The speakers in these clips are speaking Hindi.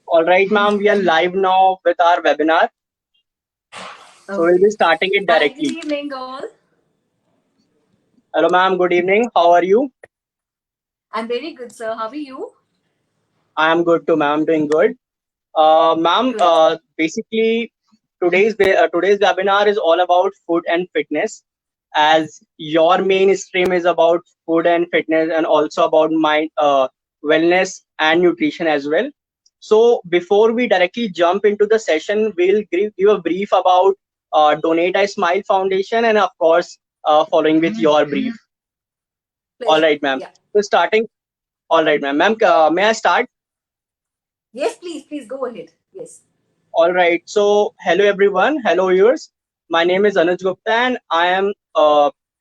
All right, ma'am, we are live now with our webinar. So we'll be starting it Hi, directly. good evening, all. Hello, ma'am. Good evening. How are you? I'm very good, sir. How are you? I am good too, ma'am. Doing good. Ma'am, Great. basically, today's webinar is all about food and fitness, as your main stream is about food and fitness, and also about my wellness and nutrition as well. So before we directly jump into the session, we'll give a brief about Donate I Smile Foundation, and of course, following with your brief. All Pleasure. right, ma'am. Yeah. So starting. All right, ma'am. Ma'am, may I start? Yes, please go ahead. Yes. All right. So, hello everyone. Hello viewers. My name is Anuj Gupta, and I am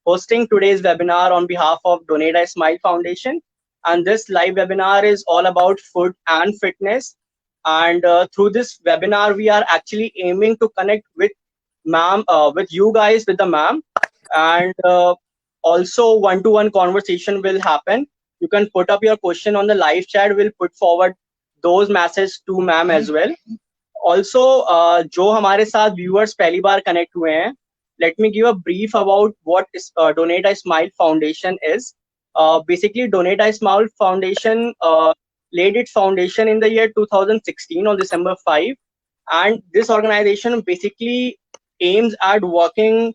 hosting today's webinar on behalf of Donate I Smile Foundation. And this live webinar is all about food and fitness. And through this webinar, we are actually aiming to connect with ma'am, with you guys, with the ma'am, and also one-to-one conversation will happen. You can put up your question on the live chat. We'll put forward those messages to ma'am as well. Also जो हमारे साथ व्यूअर्स पहली बार कनेक्ट हुए हैं, let me give a brief about what is Donate I Smile Foundation is. Basically, Donate I Smile Foundation laid its foundation in the year 2016 on December 5, and this organization basically aims at working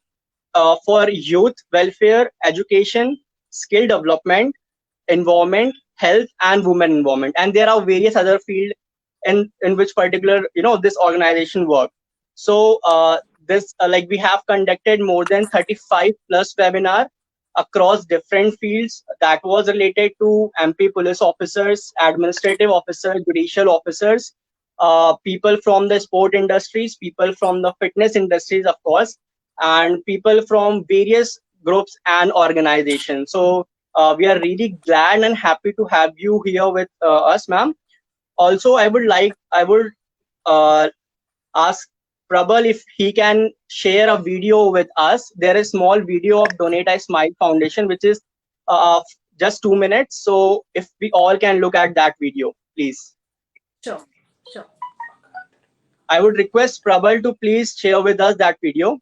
for youth welfare, education, skill development, environment, health, and women involvement. And there are various other fields in which particular this organization work. So this like we have conducted more than 35 plus webinar across different fields that was related to MP police officers, administrative officers, judicial officers, people from the sport industries, people from the fitness industries, of course, and people from various groups and organizations. So we are really glad and happy to have you here with us, ma'am. Also, I would uh, ask Prabal if he can share a video with us. There is small video of Donate I Smile Foundation, which is just 2 minutes. So if we all can look at that video, please. Sure. Sure. I would request Prabal to please share with us that video.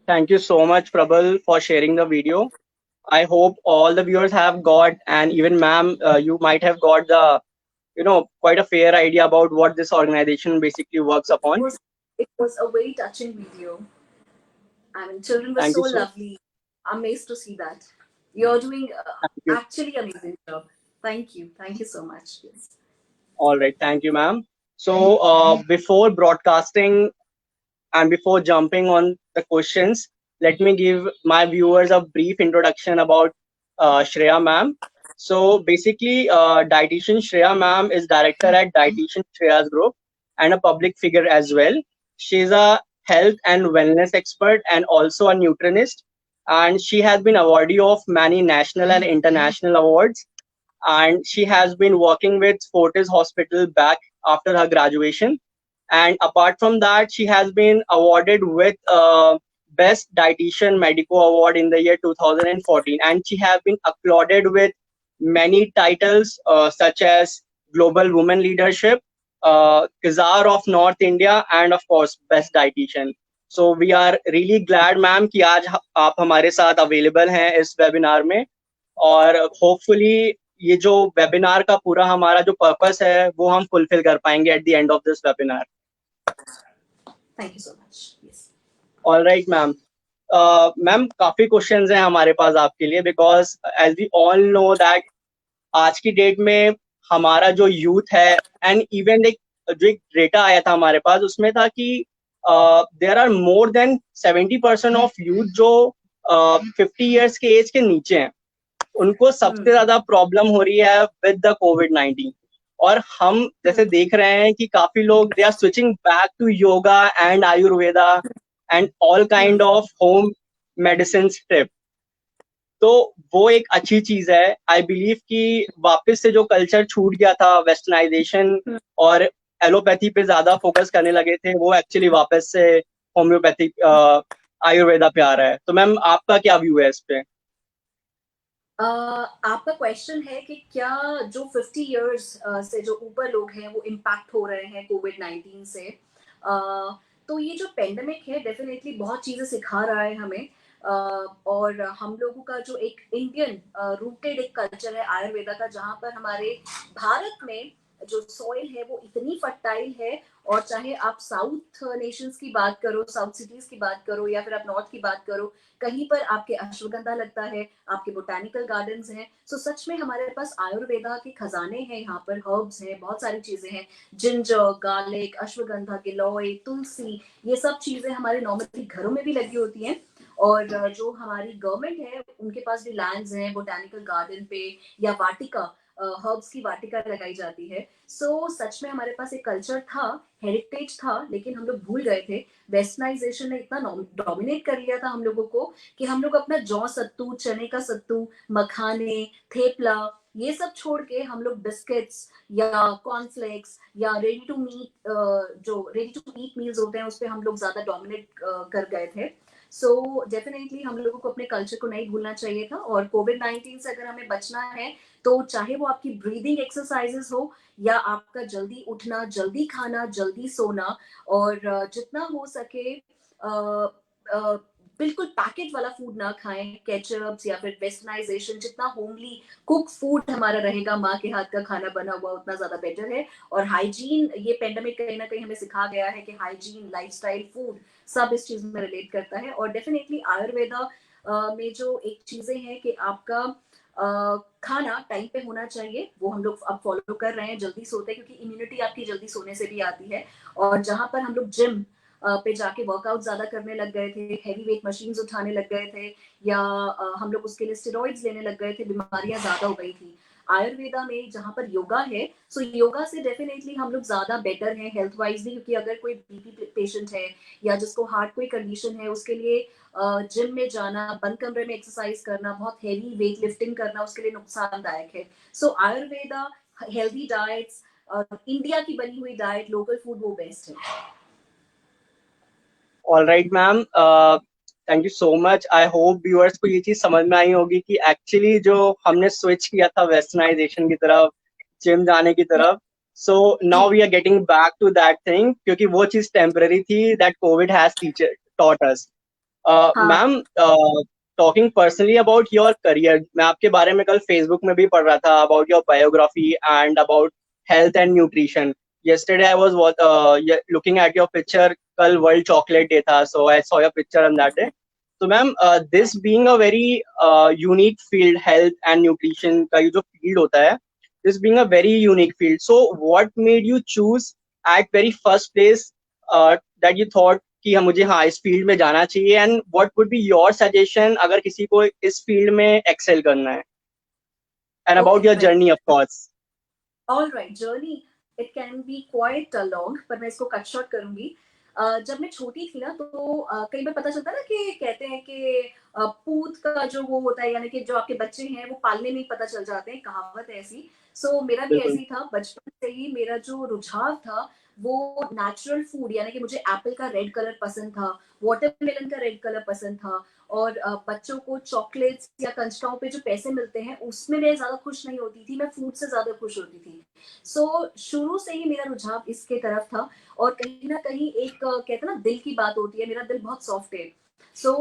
Thank you so much, Prabal, for sharing the video. I hope all the viewers have got, and even ma'am, you might have got the, quite a fair idea about what this organization basically works upon. It was a very touching video. I mean, children were Thank so you so lovely. Amazed to see that. You're doing thank you. actually amazing job. Thank you. Thank you so much. Yes. All right, thank you, ma'am. So before broadcasting and before jumping on the questions, let me give my viewers a brief introduction about Shreya ma'am. So basically, dietitian Shreya ma'am is director at Dietitian Shreya's Group and a public figure as well. She's a health and wellness expert and also a nutritionist. And she has been awardee of many national and international awards. And she has been working with Fortis Hospital back after her graduation. And apart from that, she has been awarded with Best Dietitian Medico Award in the year 2014, and she has been applauded with many titles such as Global Women Leadership, Kazar of North India, and of course Best Dietitian. So we are really glad, ma'am, कि आज आप हमारे साथ अवेलेबल हैं इस वेबिनार में और होपफुली ये जो वेबिनार का पूरा हमारा जो पर्पस है वो हम फुलफिल कर पाएंगे at the end of this webinar. Thank you so much. Yes. All right ma'am. Ma'am काफी क्वेश्चंस हैं हमारे पास आपके लिए because as we all know that आज की डेट में हमारा जो यूथ है एंड इवन एक जो एक डेटा आया था हमारे पास उसमें था कि there are more than 70% of youth जो 50 इयर्स के एज के नीचे हैं उनको सबसे ज्यादा प्रॉब्लम हो रही है विद द कोविड-19. और हम जैसे देख रहे हैं कि काफी लोग they are switching back to yoga and Ayurveda and all kind of home medicine trip. तो वो एक अच्छी चीज है. आई बिलीव कि वापस से जो कल्चर छूट गया था वेस्टर्नाइजेशन और एलोपैथी पे ज्यादा फोकस करने लगे थे वो एक्चुअली वापस से होम्योपैथी आयुर्वेदा पे आ रहा है. तो मैम आपका क्या व्यू है इस पे? आपका क्वेश्चन है कि क्या जो 50 इयर्स से जो ऊपर लोग हैं वो इम्पैक्ट हो रहे हैं कोविड-19 से. तो ये जो पेंडेमिक है डेफिनेटली बहुत चीजें सिखा रहा है हमें. और हम लोगों का जो एक इंडियन रूटेड एक कल्चर है आयुर्वेदा का जहाँ पर हमारे भारत में जो सॉइल है वो इतनी फर्टाइल है. और चाहे आप साउथ नेशंस की बात करो, साउथ सिटीज की बात करो या फिर आप नॉर्थ की बात करो, कहीं पर आपके अश्वगंधा लगता है, आपके बोटानिकल गार्डन्स हैं. सो सच में हमारे पास आयुर्वेदा के खजाने हैं. यहाँ पर हर्ब्स हैं, बहुत सारी चीजें हैं. जिंजर, गार्लिक, अश्वगंधा, गिलोय, तुलसी, ये सब चीजें हमारे नॉर्मली घरों में भी लगी होती हैं. और जो हमारी गवर्नमेंट है उनके पास भी लैंड्स हैं बोटानिकल गार्डन पे या वाटिका, हर्ब्स की वाटिका लगाई जाती है. सो सच में हमारे पास एक कल्चर था, हेरिटेज था, लेकिन हम लोग भूल गए थे. वेस्टर्नाइजेशन ने इतना डोमिनेट कर लिया था हम लोगों को कि हम लोग अपना जौ सत्तू, चने का सत्तू, मखाने, थेपला, ये सब छोड़ के हम लोग बिस्किट्स या कॉर्नफ्लेक्स या रेडी टू ईट मील्स होते हैं उस पर हम लोग ज्यादा डोमिनेट कर गए थे. सो डेफिनेटली हम लोगों को अपने कल्चर को नहीं भूलना चाहिए था. और कोविड-19 से अगर हमें बचना है तो चाहे वो आपकी ब्रीदिंग एक्सरसाइजेस हो या आपका जल्दी उठना, जल्दी खाना, जल्दी सोना, और जितना हो सके बिल्कुल पैकेट वाला फूड ना खाएं, केचप्स या फिर वेस्टर्नाइजेशन. जितना होमली कुक फूड हमारा रहेगा, माँ के हाथ का खाना बना हुआ, उतना ज्यादा बेटर है. और हाइजीन, ये पेंडेमिक कहीं ना कहीं हमें सिखा गया है कि हाइजीन, लाइफस्टाइल, फूड सब इस चीज में रिलेट करता है. और डेफिनेटली आयुर्वेदा में जो एक चीजें हैं कि आपका खाना टाइम पे होना चाहिए, वो हम लोग अब फॉलो कर रहे हैं. जल्दी सोते हैं क्योंकि इम्यूनिटी आपकी जल्दी सोने से भी आती है. और जहां पर हम लोग जिम पे जाके वर्कआउट ज्यादा करने लग गए थे, हैवी वेट मशीन्स उठाने लग गए थे, या हम लोग उसके लिए स्टेरॉइड्स लेने लग गए थे, बीमारियां ज्यादा हो गई थी. आयुर्वेदा में जहाँ पर योगा है, सो योगा से डेफिनेटली हम लोग ज्यादा बेटर हैं हेल्थ वाइज भी. क्योंकि अगर कोई बीपी पेशेंट है या जिसको हार्ट कोई कंडीशन है, उसके लिए जिम में जाना, बंद कमरे में एक्सरसाइज करना, बहुत हेवी वेट लिफ्टिंग करना उसके लिए नुकसानदायक है. सो आयुर्वेदा, हेल्दी डाइट्स, इंडिया की बनी हुई डाइट, लोकल फूड, वो बेस्ट है. All right ma'am, thank you so much. I hope viewers को ये चीज समझ में आई होगी कि एक्चुअली जो हमने स्विच किया था वेस्टर्नाइजेशन की तरफ, जिम जाने की तरफ, so now we are getting back to that thing क्योंकि वो चीज टेम्पररी थी that covid has taught us. Ma'am, talking personally about your career, मैं आपके बारे में कल फेसबुक में भी पढ़ रहा था about your biography and about health and nutrition. yesterday I was looking at your picture. कल वर्ल्ड चॉकलेट डे था, so I saw your picture on that day. So ma'am, this being a very unique field, health and nutrition का ये जो field होता है, this being a very unique field. So what made you choose at very first place that you thought कि हम मुझे हाँ इस फील्ड में जाना चाहिए, and what would be your suggestion अगर किसी को इस फील्ड में excel करना है, and about Okay, your right. journey of course. All right, journey it can be quite long, पर मैं इसको कट शॉर्ट करूंगी. जब मैं छोटी थी ना तो कई बार पता चलता है ना कि कहते हैं कि पूत का जो वो होता है, यानी कि जो आपके बच्चे हैं वो पालने में ही पता चल जाते हैं, कहावत है ऐसी. सो मेरा भी बिल्कुल. ऐसी था, बचपन से ही मेरा जो रुझाव था वो नेचुरल फूड, यानी कि मुझे एप्पल का रेड कलर पसंद था, वाटरमेलन का रेड कलर पसंद था, और बच्चों को चॉकलेट्स या कंचटाओं पे जो पैसे मिलते हैं उसमें मैं ज्यादा खुश नहीं होती थी, मैं फूड से ज्यादा खुश होती थी. सो शुरू से ही मेरा रुझाव इसके तरफ था. और कहीं ना कहीं एक कहते हैं ना दिल की बात होती है, मेरा दिल बहुत सॉफ्ट है. सो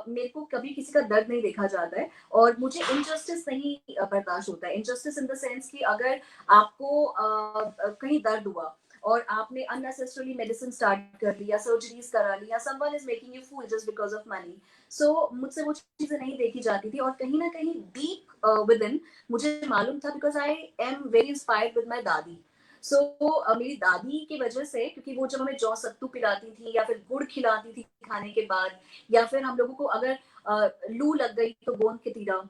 मेरे को कभी किसी का दर्द नहीं देखा जाता है, और मुझे इनजस्टिस नहीं बर्दाश्त होता है. इनजस्टिस इन द सेंस कि अगर आपको कहीं दर्द हुआ और आपने अननेसेसरली मेडिसिन स्टार्ट कर ली या सर्जरीज करा ली, या someone is making you fool just because of money, so मुझसे वो चीजें नहीं देखी जाती थी. और कहीं ना कहीं डीप विद इन मुझे मालूम था, because I am very inspired with my दादी. सो मेरी दादी की वजह से, क्योंकि वो जब हमें जौ सत्तू पिलाती थी या फिर गुड़ खिलाती थी खाने के बाद, या फिर हम लोगों को अगर लू लग गई तो गोंद के तीरा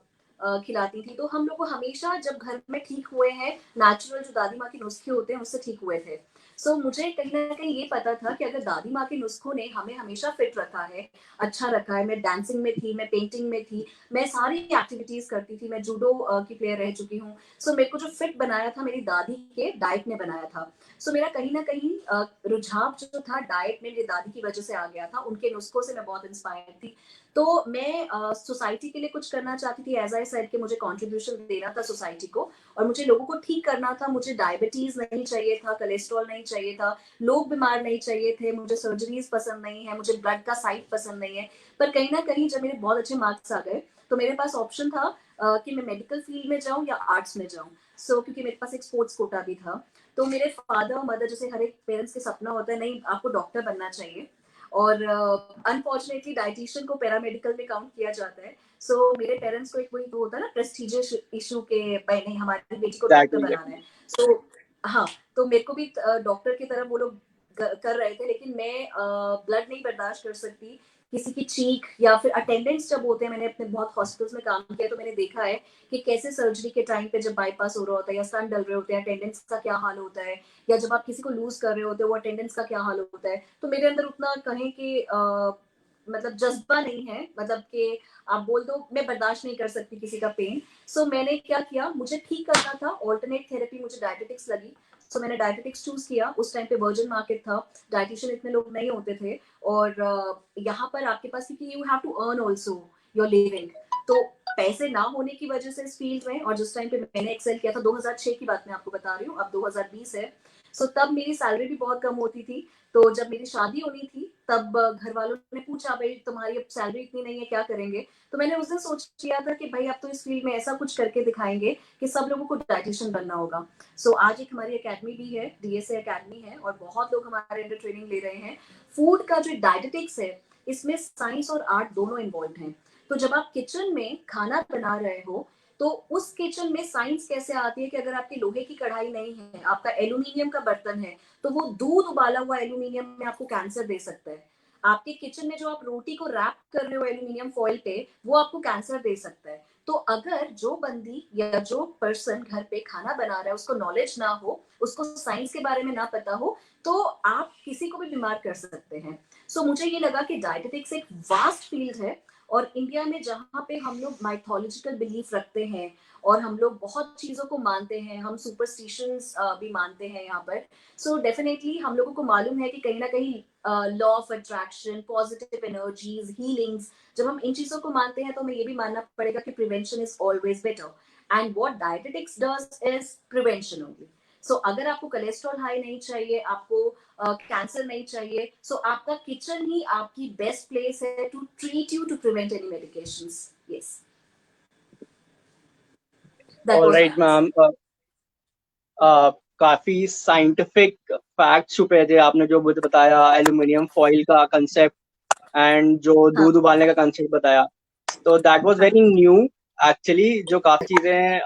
खिलाती थी, तो हम लोग को हमेशा जब घर में ठीक हुए हैं नेचुरल जो दादी माँ के नुस्खे होते हैं उससे ठीक हुए थे. सो मुझे कहीं ना कहीं ये पता था कि अगर दादी माँ के नुस्खों ने हमें हमेशा फिट रखा है, अच्छा रखा है. मैं डांसिंग में थी, मैं पेंटिंग में थी, मैं सारी एक्टिविटीज करती थी, मैं जूडो की प्लेयर रह चुकी हूँ. सो मेरे को जो फिट बनाया था मेरी दादी के डाइट ने बनाया था. सो मेरा कहीं ना कहीं रुझाव जो था डाइट में मेरी दादी की वजह से आ गया था, उनके नुस्खों से मैं बहुत इंस्पायर थी. तो मैं सोसाइटी के लिए कुछ करना चाहती थी, एज आई सेड कि मुझे कंट्रीब्यूशन देना था सोसाइटी को, और मुझे लोगों को ठीक करना था. मुझे डायबिटीज नहीं चाहिए था, कोलेस्ट्रॉल नहीं चाहिए था, लोग बीमार नहीं चाहिए थे, मुझे सर्जरीज पसंद नहीं है, मुझे ब्लड का साइट पसंद नहीं है. पर कहीं ना कहीं जब मेरे बहुत अच्छे मार्क्स आ गए तो मेरे पास ऑप्शन था कि मैं मेडिकल फील्ड में जाऊं या आर्ट्स में जाऊं. सो क्योंकि मेरे पास एक स्पोर्ट्स कोटा भी था, तो मेरे फादर मदर, जैसे हर एक पेरेंट्स के सपना होता है नहीं आपको डॉक्टर बनना चाहिए, और अनफॉर्चुनेटली डाइटिशियन को पैरामेडिकल में काउंट किया जाता है. सो मेरे पेरेंट्स को एक वही तो होता है ना प्रेस्टिजियस इशू के, भाई नहीं हमारी बेटी को डॉक्टर Exactly. बनाना है. सो हाँ, तो मेरे को भी डॉक्टर की तरफ वो लोग कर रहे थे, लेकिन मैं ब्लड नहीं बर्दाश्त कर सकती, किसी की चीख या फिर अटेंडेंस जब होते हैं. मैंने अपने बहुत हॉस्पिटल्स में काम किया, तो मैंने देखा है कि कैसे सर्जरी के टाइम पे जब बाईपास हो रहा होता है या स्तन डल रहे होते हैं, अटेंडेंस का क्या हाल होता है, या जब आप किसी को लूज कर रहे होते हो वो अटेंडेंस का क्या हाल होता है. तो मेरे अंदर उतना कहें कि मतलब जज्बा नहीं है, मतलब कि आप बोल दो मैं बर्दाश्त नहीं कर सकती किसी का पेन. सो मैंने क्या किया, मुझे ठीक करना था, ऑल्टरनेट थेरेपी, मुझे डायबिटिक्स लगी. सो मैंने डायबिटिक्स चूज किया. उस टाइम पे वर्जिन मार्केट था, डाइटिशियन इतने लोग नहीं होते थे, और यहाँ पर आपके पास, क्योंकि you have to earn also your living, तो पैसे ना होने की वजह से इस फील्ड में, और जिस टाइम पे मैंने एक्सेल किया था 2006 की बात मैं आपको बता रही हूँ, अब 2020 है. सो तब मेरी सैलरी भी बहुत कम होती थी. तो जब मेरी शादी होनी थी तब घर वालों ने पूछा भाई तुम्हारी अब सैलरी इतनी नहीं है क्या करेंगे. तो मैंने उस दिन सोच लिया था कि भाई अब तो इस फील्ड में ऐसा कुछ करके दिखाएंगे कि सब लोगों को डाइटिशियन बनना होगा. सो आज एक हमारी एकेडमी भी है, डीएसए एकेडमी है, और बहुत लोग हमारे अंडर ट्रेनिंग ले रहे हैं. फूड का जो डायटेटिक्स है इसमें साइंस और आर्ट दोनों इन्वॉल्व हैं. तो जब आप किचन में खाना बना रहे हो तो उस किचन में साइंस कैसे आती है कि अगर आपकी लोहे की कढ़ाई नहीं है, आपका एल्यूमिनियम का बर्तन है, तो वो दूध उबाला हुआ एल्यूमिनियम में आपको कैंसर दे सकता है. आपके किचन में जो आप रोटी को रैप कर रहे हो एल्यूमिनियम फॉइल पे, वो आपको कैंसर दे सकता है. तो अगर जो बंदी या जो पर्सन घर पे खाना बना रहा है उसको नॉलेज ना हो, उसको साइंस के बारे में ना पता हो, तो आप किसी को भी बीमार कर सकते हैं. सो मुझे ये लगा कि डायटेटिक्स एक वास्ट फील्ड है, और इंडिया में जहाँ पे हम लोग माइथोलॉजिकल बिलीफ रखते हैं और हम लोग बहुत चीजों को मानते हैं, हम सुपरस्टिशंस भी मानते हैं यहाँ पर. सो डेफिनेटली हम लोगों को मालूम है कि कहीं ना कहीं law of attraction, positive energies, healings, जब हम इन चीजों को मानते हैं तो हमें ये भी मानना पड़ेगा कि prevention is always better, and what dietetics does is prevention only. So अगर आपको कोलेस्ट्रॉल हाई नहीं चाहिए, आपको कैंसर नहीं चाहिए, सो आपका किचन ही आपकी बेस्ट प्लेस है to treat you, to prevent any medications. Yes, that All was my right, answer. ma'am. काफी साइंटिफिक फैक्ट छुपे थे आपने जो मुझे बताया, एल्यूमिनियम फॉइल का कंसेप्ट, एंड जो हाँ दूध उबालने का कंसेप्ट बताया, तो दैट वाज हाँ वेरी न्यू एक्चुअली। जो काफी चीजें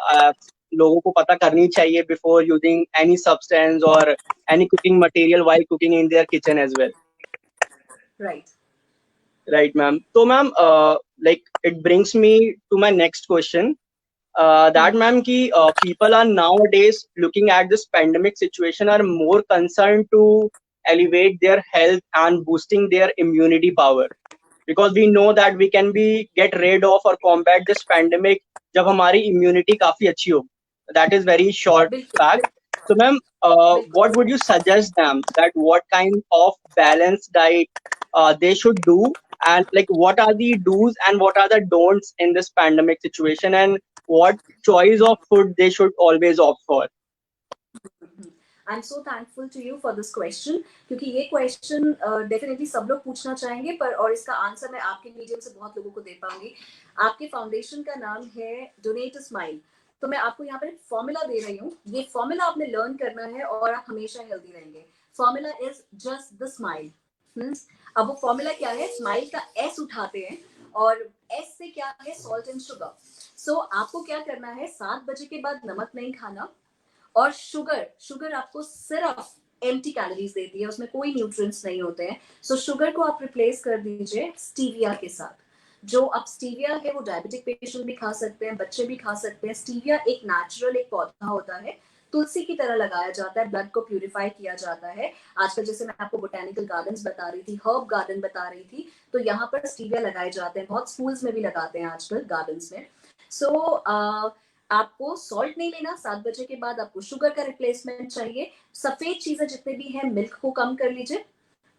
लोगों को पता करनी चाहिए बिफोर यूजिंग एनी सब्सटेंस और any cooking material while cooking in their kitchen as well. Right. Right ma'am. तो ma'am like it brings me to my next question, that ma'am ki people are nowadays looking at this pandemic situation are more concerned to elevate their health and boosting their immunity power, because we know that we can be get rid of or combat this pandemic जब हमारी immunity काफी अच्छी हो। That is very short बिल्कुल fact. So ma'am, बिल्कुल। what would you suggest them that what kind of balanced diet they should do, and like what are the do's and what are the don'ts in this pandemic situation, and what choice of food they should always opt for? I am so thankful to you for this question, क्योंकि ये क्वेश्चन डेफिनेटली सब लोग पूछना चाहेंगे, पर और इसका आंसर मैं आपके मीडियम से बहुत लोगों को दे पाऊंगी। आपके फाउंडेशन का नाम है डोनेट अ स्माइल, तो मैं आपको यहाँ पर एक फॉर्मूला दे रही हूँ। ये फॉर्मूला आपने लर्न करना है और आप हमेशा हेल्दी रहेंगे। Formula is just the smile. अब वो फॉर्मूला क्या है? स्माइल का एस उठाते हैं और एस से क्या है? Salt and sugar. सो आपको क्या करना है? 7 बजे के बाद नमक नहीं खाना, और शुगर, शुगर आपको सिर्फ एम्प्टी कैलोरीज देती है, उसमें कोई न्यूट्रिएंट्स नहीं होते हैं। सो शुगर को आप रिप्लेस कर दीजिए स्टीविया के साथ। जो अब स्टीविया है वो डायबिटिक पेशेंट भी खा सकते हैं, बच्चे भी खा सकते हैं। स्टीविया एक नेचुरल एक पौधा होता है, तुलसी की तरह लगाया जाता है, ब्लड को प्यूरिफाई किया जाता है। आजकल जैसे मैं आपको बोटेनिकल गार्डन्स बता रही थी, हर्ब गार्डन बता रही थी, तो यहाँ पर स्टीविया लगाए जाते हैं, बहुत स्कूल्स में भी लगाते हैं आजकल गार्डन्स में। सो आपको सॉल्ट नहीं लेना 7 बजे के बाद, आपको शुगर का रिप्लेसमेंट चाहिए। सफेद चीजें जितने भी हैं, मिल्क को कम कर लीजिए,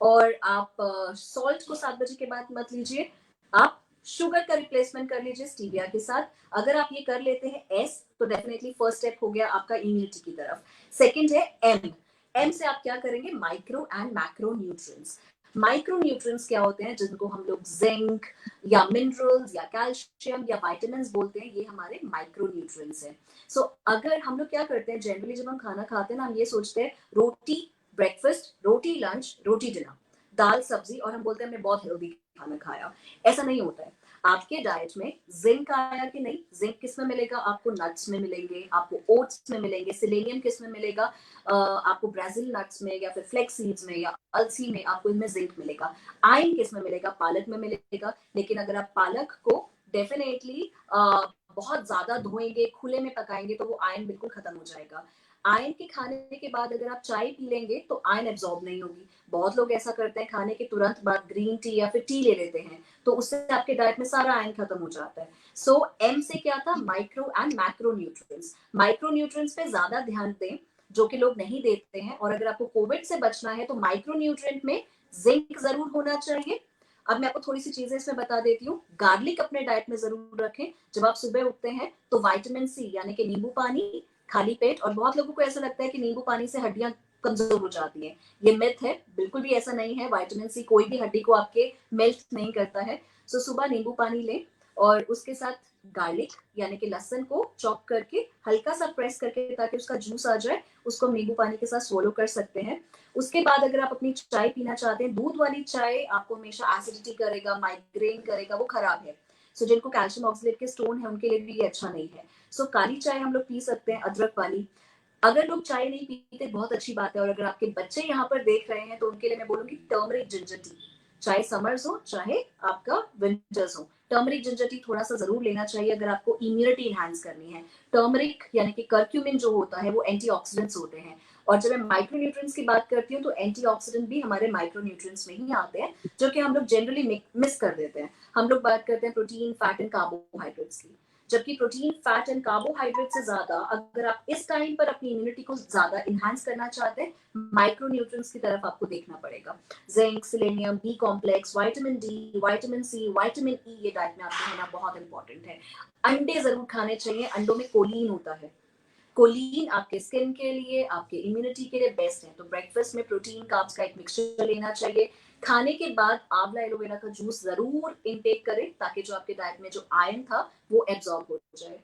और आप सॉल्ट को 7 बजे के बाद मत लीजिए। आप शुगर का रिप्लेसमेंट कर लीजिए स्टीविया के साथ। अगर आप ये कर लेते हैं एस, तो डेफिनेटली फर्स्ट स्टेप हो गया आपका इम्यूनिटी की तरफ। सेकंड है एम। एम से आप क्या करेंगे? Micro and macro nutrients. Micro nutrients क्या होते हैं? जिनको हम लोग जिंक या मिनरल्स या कैल्शियम या विटामिन्स बोलते हैं, ये हमारे माइक्रो न्यूट्रिएंट्स हैं। सो अगर हम लोग क्या करते हैं, जनरली जब हम खाना खाते हैं ना, हम ये सोचते हैं रोटी ब्रेकफास्ट, रोटी लंच, रोटी डिनर, दाल सब्जी, और हम बोलते हैं हमने बहुत हेल्दी खाना खाया। ऐसा नहीं होता है। आपके डाइट में जिंक आया कि नहीं? जिंक किस में मिलेगा? आपको नट्स में मिलेंगे, आपको ओट्स में मिलेंगे। सेलेनियम किस में मिलेगा? आपको ब्राजील नट्स में या फिर फ्लेक्स सीड्स में या अलसी में, आपको इनमें जिंक मिलेगा। आयरन किस में मिलेगा? पालक में मिलेगा। लेकिन अगर आप पालक को डेफिनेटली बहुत ज्यादा धोएंगे, खुले में पकाएंगे, तो वो आयरन बिल्कुल खत्म हो जाएगा। आयरन के खाने के बाद अगर आप चाय पी लेंगे तो आयरन एब्जॉर्ब नहीं होगी। बहुत लोग ऐसा करते हैं, खाने के तुरंत बाद ग्रीन टी या फिर टी ले लेते हैं, तो उससे आपके डाइट में सारा आयरन खत्म हो जाता है। सो एम से क्या था? Micro and macro nutrients. Micro nutrients पे ज्यादा ध्यान दें, जो कि लोग नहीं देते हैं। और अगर आपको कोविड से बचना है तो माइक्रो न्यूट्रिएंट में जिंक जरूर होना चाहिए। अब मैं आपको थोड़ी सी चीजें इसमें बता देती हूँ। गार्लिक अपने डाइट में जरूर रखें। जब आप सुबह उठते हैं तो विटामिन सी यानी कि नींबू पानी खाली पेट, और बहुत लोगों को ऐसा लगता है कि नींबू पानी से हड्डियां कमजोर हो जाती है, ये मिथ है, बिल्कुल भी ऐसा नहीं है। विटामिन सी कोई भी हड्डी को आपके मेल्ट नहीं करता है। सो सुबह नींबू पानी लें, और उसके साथ गार्लिक यानी कि लहसुन को चॉप करके हल्का सा प्रेस करके, ताकि उसका जूस आ जाए, उसको हम नींबू पानी के साथ स्वोलो कर सकते हैं। उसके बाद अगर आप अपनी चाय पीना चाहते हैं, दूध वाली चाय आपको हमेशा एसिडिटी करेगा, माइग्रेन करेगा, वो खराब है। सो जिनको कैल्शियम ऑक्सलेट के स्टोन है, उनके लिए भी ये अच्छा नहीं है। सो काली चाय हम लोग पी सकते हैं, अदरक वाली। अगर लोग चाय नहीं पीते, बहुत अच्छी बात है। और अगर आपके बच्चे यहाँ पर देख रहे हैं, तो उनके लिए मैं बोलूंगी टर्मरिक जिंजर टी। चाहे समर्स हो चाहे आपका विंटर्स हो, टर्मरिक जिंजर टी थोड़ा सा जरूर लेना चाहिए अगर आपको इम्यूनिटी इनहांस करनी है। टर्मरिक यानी कि कर्क्यूमिन जो होता है, वो एंटीऑक्सीडेंट्स होते हैं। और जब मैं माइक्रो न्यूट्रिएंट्स की बात करती हूँ, तो एंटीऑक्सीडेंट भी हमारे माइक्रो न्यूट्रिएंट्स में ही आते हैं, जो कि हम लोग जनरली मिस कर देते हैं। हम लोग बात करते हैं प्रोटीन, फैट एंड कार्बोहाइड्रेट्स की, जबकि प्रोटीन, फैट एंड कार्बोहाइड्रेट से ज्यादा अगर आप इस टाइम पर अपनी इम्यूनिटी को ज्यादा इनहांस करना चाहते हैं, माइक्रो न्यूट्रिएंट्स की तरफ आपको देखना पड़ेगा। Zinc, selenium, B complex, vitamin D, vitamin C, vitamin E, ये डाइट में आपको होना बहुत इंपॉर्टेंट है। अंडे जरूर खाने चाहिए, अंडों में कोलीन होता है। कोलीन आपके स्किन के लिए, आपके इम्यूनिटी के लिए बेस्ट है। तो ब्रेकफास्ट में प्रोटीन कार्ब्स का एक मिक्सचर लेना चाहिए। खाने के बाद आंवला एलोवेरा का जूस जरूर इनटेक करें, ताकि जो आपके डाइट में जो आयरन था वो एब्जॉर्ब हो जाए।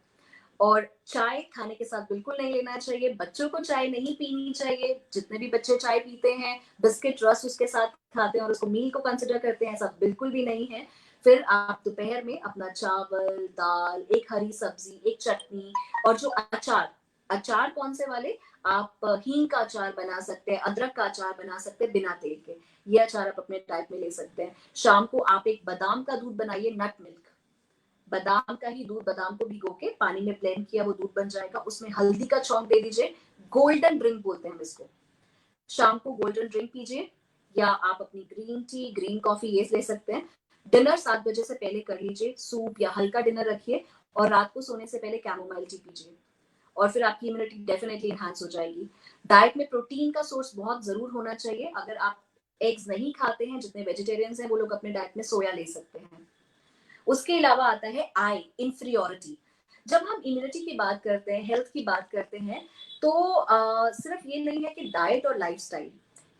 और चाय खाने के साथ बिल्कुल नहीं लेना चाहिए। बच्चों को चाय नहीं पीनी चाहिए। जितने भी बच्चे चाय पीते हैं, बिस्किट रस उसके साथ खाते हैं और उसको मील को कंसिडर करते हैं, ऐसा बिल्कुल भी नहीं है। फिर आप दोपहर में अपना चावल, दाल, एक हरी सब्जी, एक चटनी और जो अचार, अचार कौन से वाले, आप हींग का अचार बना सकते हैं, अदरक का अचार बना सकते हैं बिना तेल के। ये अचार आप अपने डाइट में ले सकते हैं। शाम को आप एक बादाम का दूध बनाइए, नट मिल्क, बादाम का ही दूध, बादाम को भिगो के पानी में ब्लेंड किया, वो दूध बन जाएगा, उसमें हल्दी का छौंक दे दीजिए। गोल्डन ड्रिंक बोलते हैं हम इसको। शाम को गोल्डन ड्रिंक पीजिए, या आप अपनी ग्रीन टी, ग्रीन कॉफी ये ले सकते हैं। डिनर 7 बजे से पहले कर लीजिए, सूप या हल्का डिनर रखिए, और रात को सोने से पहले कैमोमाइल टी पीजिए, और फिर आपकी इम्यूनिटी डेफिनेटली एनहांस हो जाएगी। डाइट में प्रोटीन का सोर्स बहुत जरूर होना चाहिए। अगर आप एग्स नहीं खाते हैं, जितने वेजिटेरियंस हैं वो लोग अपने डाइट में सोया ले सकते हैं। उसके अलावा आता है आई, इंफीरियोरिटी। जब हम इम्यूनिटी की बात करते हैं, हेल्थ की बात करते हैं, तो सिर्फ ये नहीं है कि डाइट और लाइफस्टाइल,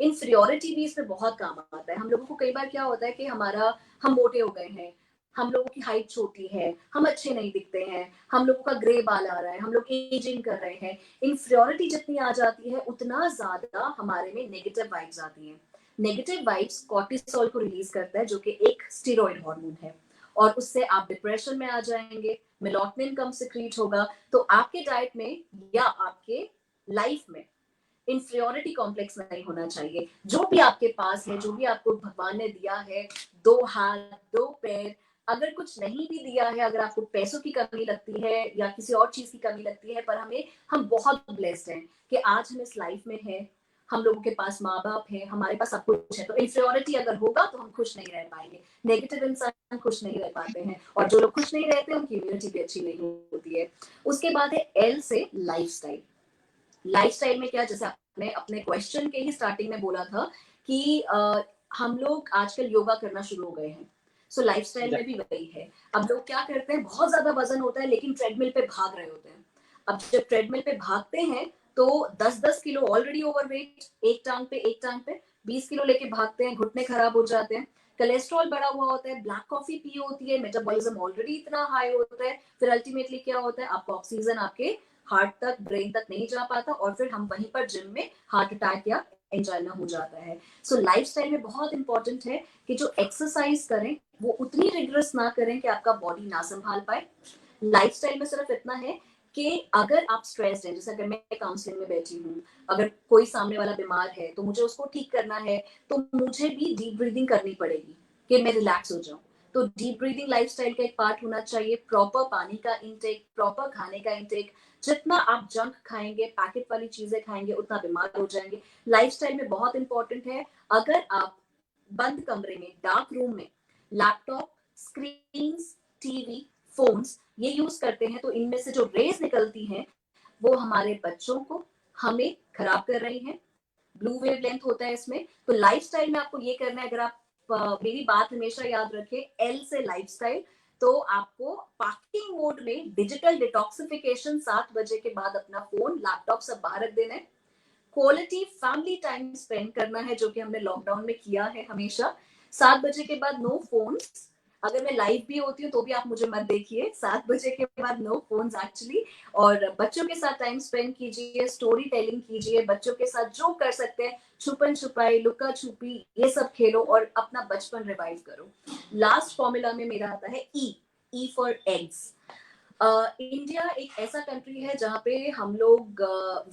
इंफीरियोरिटी भी इसमें बहुत काम आता है। हम लोगों को कई बार क्या होता है कि हम मोटे हो गए हैं, हम लोगों की हाइट छोटी है, हम अच्छे नहीं दिखते हैं, हम लोगों का ग्रे बाल आ रहा है, हम लोग एजिंग कर रहे हैं। इंफीरियोरिटी जितनी आ जाती है, उतना ज्यादा हमारे में नेगेटिव वाइब्स आती हैं। नेगेटिव वाइब्स कॉर्टिसोल को रिलीज करता है, जो कि एक स्टीरॉयड हार्मोन है, और उससे आप डिप्रेशन में आ जाएंगे, मेलाटोनिन कम सिक्रीट होगा। तो आपके डाइट में या आपके लाइफ में इंफीरियोरिटी कॉम्प्लेक्स नहीं होना चाहिए। जो भी आपके पास है, जो भी आपको भगवान ने दिया है, 2 हाथ, 2 पैर, अगर कुछ नहीं भी दिया है, अगर आपको पैसों की कमी लगती है या किसी और चीज की कमी लगती है, पर हम बहुत ब्लेस्ड हैं कि आज हम इस लाइफ में हैं। हम लोगों के पास माँ बाप है, हमारे पास सब कुछ है। तो इंफीरियोरिटी अगर होगा तो हम खुश नहीं रह पाएंगे। नेगेटिव इंसान खुश नहीं रह पाते हैं, और जो लोग खुश नहीं रहते उनकी इम्यूनिटी भी अच्छी नहीं होती है। उसके बाद है एल से लाइफस्टाइल। लाइफस्टाइल में क्या, जैसे आपने अपने क्वेश्चन के ही स्टार्टिंग में बोला था कि हम लोग आजकल योगा करना शुरू हो गए हैं। सो लाइफस्टाइल में भी वही है। अब लोग क्या करते हैं, बहुत ज्यादा वजन होता है लेकिन ट्रेडमिल पे भाग रहे होते हैं। अब जब ट्रेडमिल पे भागते हैं तो 10-10 किलो ऑलरेडी ओवरवेट, एक टांग पे 20 किलो लेके भागते हैं, घुटने खराब हो जाते हैं, कोलेस्ट्रॉल बढ़ा हुआ होता है, ब्लैक कॉफी पी होती है, मेटाबॉलिज्म ऑलरेडी इतना हाई होता है। फिर अल्टीमेटली क्या होता है, आपको ऑक्सीजन आपके हार्ट तक, ब्रेन तक नहीं जा पाता, और फिर हम वहीं पर जिम में हार्ट अटैक या एंजाइना हो जाता है। सो लाइफस्टाइल में बहुत इंपॉर्टेंट है कि जो एक्सरसाइज करें वो उतनी रिग्रेस ना करें कि आपका बॉडी ना संभाल पाए। लाइफस्टाइल में सिर्फ इतना है कि अगर आप स्ट्रेस्ड हैं, जैसे अगर मैं काउंसलिंग में बैठी हूँ, अगर कोई सामने वाला बीमार है तो मुझे उसको ठीक करना है, तो मुझे भी डीप ब्रीदिंग करनी पड़ेगी कि मैं रिलैक्स हो जाऊं। तो डीप ब्रीदिंग लाइफस्टाइल का एक पार्ट होना चाहिए। प्रॉपर पानी का इंटेक, प्रॉपर खाने का इंटेक। जितना आप जंक खाएंगे, पैकेट वाली चीजें खाएंगे, उतना बीमार हो जाएंगे। लाइफस्टाइल में बहुत इंपॉर्टेंट है, अगर आप बंद कमरे में, डार्क रूम में लैपटॉप, स्क्रीन, टीवी, फोन्स ये यूज करते हैं, तो इनमें से जो रेज निकलती हैं वो हमारे बच्चों को, हमें खराब कर रही हैं। ब्लू वेव लेंथ होता है इसमें। तो लाइफस्टाइल में आपको ये करना है, अगर आप मेरी बात हमेशा याद रखें, एल से लाइफस्टाइल, तो आपको पार्किंग मोड में डिजिटल डिटॉक्सिफिकेशन, 7 बजे के बाद अपना फोन, लैपटॉप सब बाहर रख देना है। क्वालिटी फैमिली टाइम स्पेंड करना है, जो कि हमने लॉकडाउन में किया है हमेशा। 7 बजे के बाद नो फोन्स। अगर मैं लाइव भी होती हूँ तो भी आप मुझे मत देखिए, 7 बजे के बाद नो फोन्स एक्चुअली। और बच्चों के साथ टाइम स्पेंड कीजिए, स्टोरी टेलिंग कीजिए, बच्चों के साथ जो कर सकते हैं, छुपन छुपाई, लुका छुपी, ये सब खेलो और अपना बचपन रिवाइव करो। लास्ट फॉर्मूला में मेरा आता है ई फॉर एग्स। इंडिया एक ऐसा कंट्री है जहाँ पे हम लोग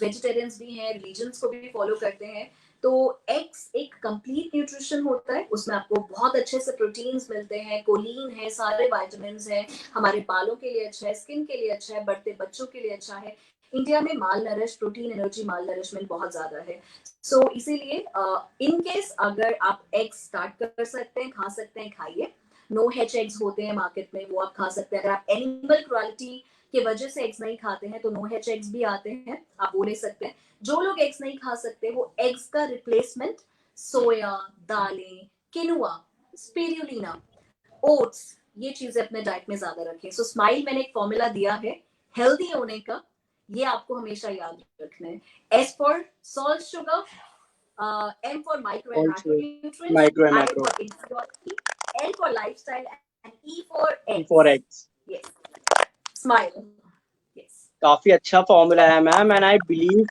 वेजिटेरियंस भी हैं, रिलीजन्स को भी फॉलो करते हैं। तो एग्स एक कंप्लीट न्यूट्रिशन होता है, उसमें आपको बहुत अच्छे से प्रोटीन्स मिलते हैं, कोलिन है, सारे विटामिन हैं, हमारे बालों के लिए अच्छा है, स्किन के लिए अच्छा है, बढ़ते बच्चों के लिए अच्छा है। इंडिया में माल नरिश, प्रोटीन एनर्जी माल नरिशमेंट बहुत ज्यादा है। सो इसीलिए इन केस अगर आप एग्स स्टार्ट कर सकते हैं, खा सकते हैं, खाइए। नो हैच एग्स होते हैं मार्केट में, वो आप खा सकते हैं। अगर आप एनिमल क्रुएल्टी की वजह से एग्स नहीं खाते हैं तो नो हैच एग्स भी आते हैं, आप वो ले सकते हैं। जो लोग एग्स नहीं खा सकते, वो एग्स का रिप्लेसमेंट सोया, दालें, किनुआ, स्पिरुलिना, ओट्स, ये चीजें अपने डाइट में ज्यादा रखें। सो स्माइल मैंने एक फॉर्मूला दिया है हेल्दी होने का, ये आपको हमेशा याद रखना है। S for salt, sugar, M for micro and Also, macronutrients, micro and I macro. for insecurity, L for lifestyle, and E for E for X. X. Yes. Smile. Yes. काफी अच्छा फॉर्मूला है मैम, एंड आई बिलीव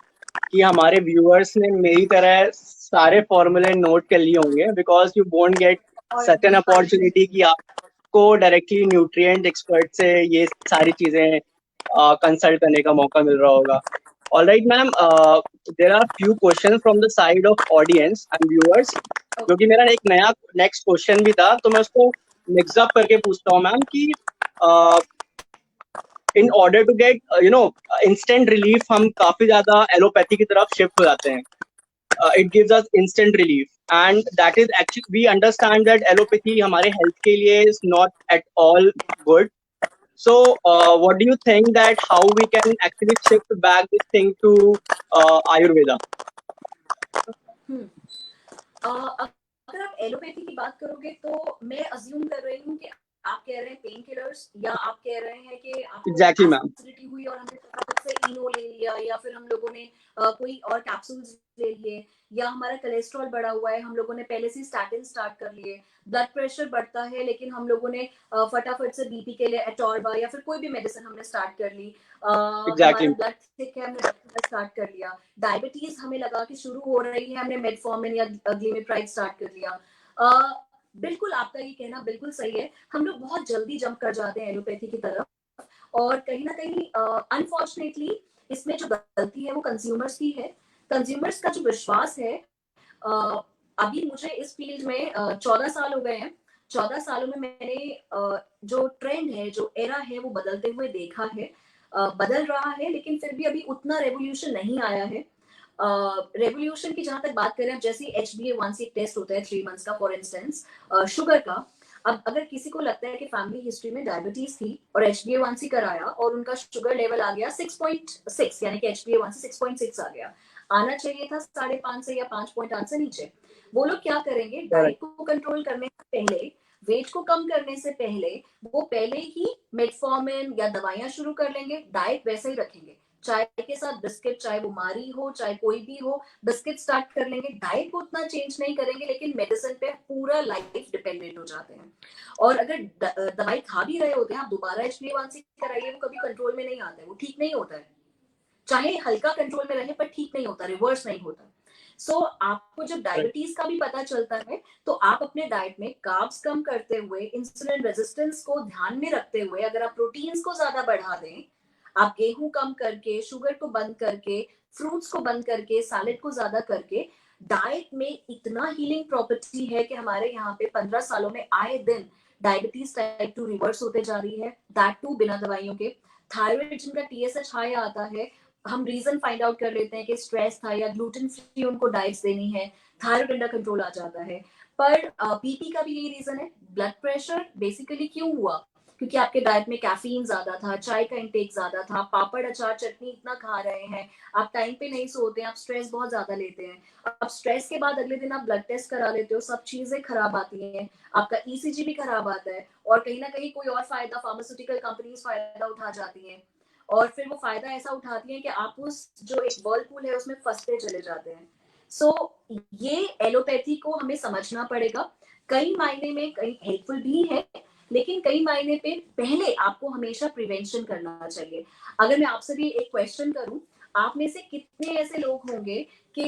कि हमारे व्यूअर्स ने मेरी तरह सारे फॉर्मूले नोट कर लिए होंगे, बिकॉज यू वोंट गेट और सच एन अपॉर्चुनिटी कि आपको डायरेक्टली न्यूट्रिएंट एक्सपर्ट से ये सारी चीजें कंसल्ट करने का मौका मिल रहा होगा. All right ma'am, there are few question from the side of audience and viewers, जो कि मेरा एक नया नेक्स्ट क्वेश्चन भी था, तो मैं उसको मिक्स अप करके पूछता हूँ मैम कि in order to get instant relief, हम काफी ज्यादा एलोपैथी की तरफ शिफ्ट हो जाते हैं. It gives us instant relief, and that is actually, we understand that allopathy हमारे health के लिए is not at all good. So what do you think that how we can actually shift back this thing to Ayurveda? हम्म अगर आप एलोपैथी की बात करोगे तो मैं अज्यूम कर रही हूँ कि आप कह रहे हैं पेन किलर्स, या आप कह रहे हैं कि आपको Exactly ma'am. एसिडिटी हुई और हमने फटाफट से इनो ले लिया, या फिर हम लोगों ने कोई और कैप्सूल्स ले लिए, या हमारा कोलेस्ट्रॉल बढ़ा हुआ है, हम लोगों ने पहले से स्टैटिन स्टार्ट कर लिए, ब्लड प्रेशर बढ़ता है लेकिन हम लोगों ने फटाफट से बीपी के लिए एटॉर्बा या फिर कोई भी मेडिसिन हमने स्टार्ट कर ली, Exactly. हमारा ब्लड थिक है हमने स्टार्ट कर लिया, डायबिटीज हमें लगा कि शुरू हो रही है, हमने मेटफॉर्मिन या ग्लिमेट्राइड स्टार्ट कर लिया. बिल्कुल आपका ये कहना बिल्कुल सही है, हम लोग बहुत जल्दी जंप कर जाते हैं एलोपैथी की तरफ, और कहीं ना कहीं अनफॉर्चुनेटली इसमें जो गलती है वो कंज्यूमर्स की है. कंज्यूमर्स का जो विश्वास है, अभी मुझे इस फील्ड में 14 साल हो गए हैं. 14 सालों में मैंने जो ट्रेंड है, जो एरा है, वो बदलते हुए देखा है. बदल रहा है लेकिन फिर भी अभी उतना रेवोल्यूशन नहीं आया है. रेवोल्यूशन की जहां तक बात करें, जैसे HbA1c एक टेस्ट होता है 3 मंथ्स का, फॉर इंस्टेंस शुगर का. अब अगर किसी को लगता है कि फैमिली हिस्ट्री में डायबिटीज थी और HbA1c कराया और उनका शुगर लेवल आ गया 6.6, यानी कि HbA1c 6.6 आ गया, आना चाहिए था 5.5 से या 5.8 से नीचे. वो लोग क्या करेंगे, डाइट को कंट्रोल करने से पहले, वेट को कम करने से पहले, वो पहले ही मेटफॉर्मिन या दवाइयां शुरू कर लेंगे, डाइट वैसे ही रखेंगे, चाय के साथ बिस्किट, चाहे वो मारी हो चाहे कोई भी हो, बिस्किट स्टार्ट कर लेंगे, डाइट को उतना चेंज नहीं करेंगे, लेकिन मेडिसिन पे पूरा लाइफ डिपेंडेंट हो जाते हैं. और अगर दवाई खा भी रहे होते हैं, आप दोबारा HbA1c कराइए, वो कभी कंट्रोल में नहीं आता है, वो ठीक नहीं होता है, चाहे हल्का कंट्रोल में रहे पर ठीक नहीं होता, रिवर्स नहीं होता. सो आपको जब डायबिटीज का भी पता चलता है, तो आप अपने डाइट में कार्ब्स कम करते हुए, इंसुलिन रेजिस्टेंस को ध्यान में रखते हुए, अगर आप प्रोटीन्स को ज्यादा बढ़ा दें, आप गेहूं कम करके, शुगर को बंद करके, फ्रूट्स को बंद करके, सैलेड को ज्यादा करके, डाइट में इतना हीलिंग प्रॉपर्टी है कि हमारे यहाँ पे 15 सालों में आए दिन डायबिटीज टाइप 2 रिवर्स होते जा रही है, दैट टू बिना दवाइयों के. थायराइड जिनका TSH हाई आता है, हम रीजन फाइंड आउट कर लेते हैं कि स्ट्रेस था या ग्लूटेन फ्री उनको डाइट्स देनी है, थायराइड अंडर कंट्रोल आ जाता है. पर बीपी का भी यही रीजन है. ब्लड प्रेशर बेसिकली क्यों हुआ, क्योंकि आपके डाइट में कैफीन ज्यादा था, चाय का इंटेक ज्यादा था, पापड़ अचार चटनी इतना खा रहे हैं, आप टाइम पे नहीं सोते हैं, आप स्ट्रेस बहुत ज्यादा लेते हैं. अब स्ट्रेस के बाद अगले दिन आप ब्लड टेस्ट करा लेते हो, सब चीजें खराब आती हैं, आपका ECG भी खराब आता है, और कहीं ना कहीं कोई और फायदा फार्मास्यूटिकल कंपनीज फायदा उठा जाती हैं, और फिर वो फायदा ऐसा उठाती हैं कि आप उस जो एक वर्लपूल है उसमें फंसते चले जाते हैं. सो ये एलोपैथी को हमें समझना पड़ेगा. कई मायने में कई हेल्पफुल भी है, लेकिन कई मायने पे पहले आपको हमेशा प्रिवेंशन करना चाहिए. अगर मैं आपसे भी एक क्वेश्चन करूं, आप में से कितने ऐसे लोग होंगे कि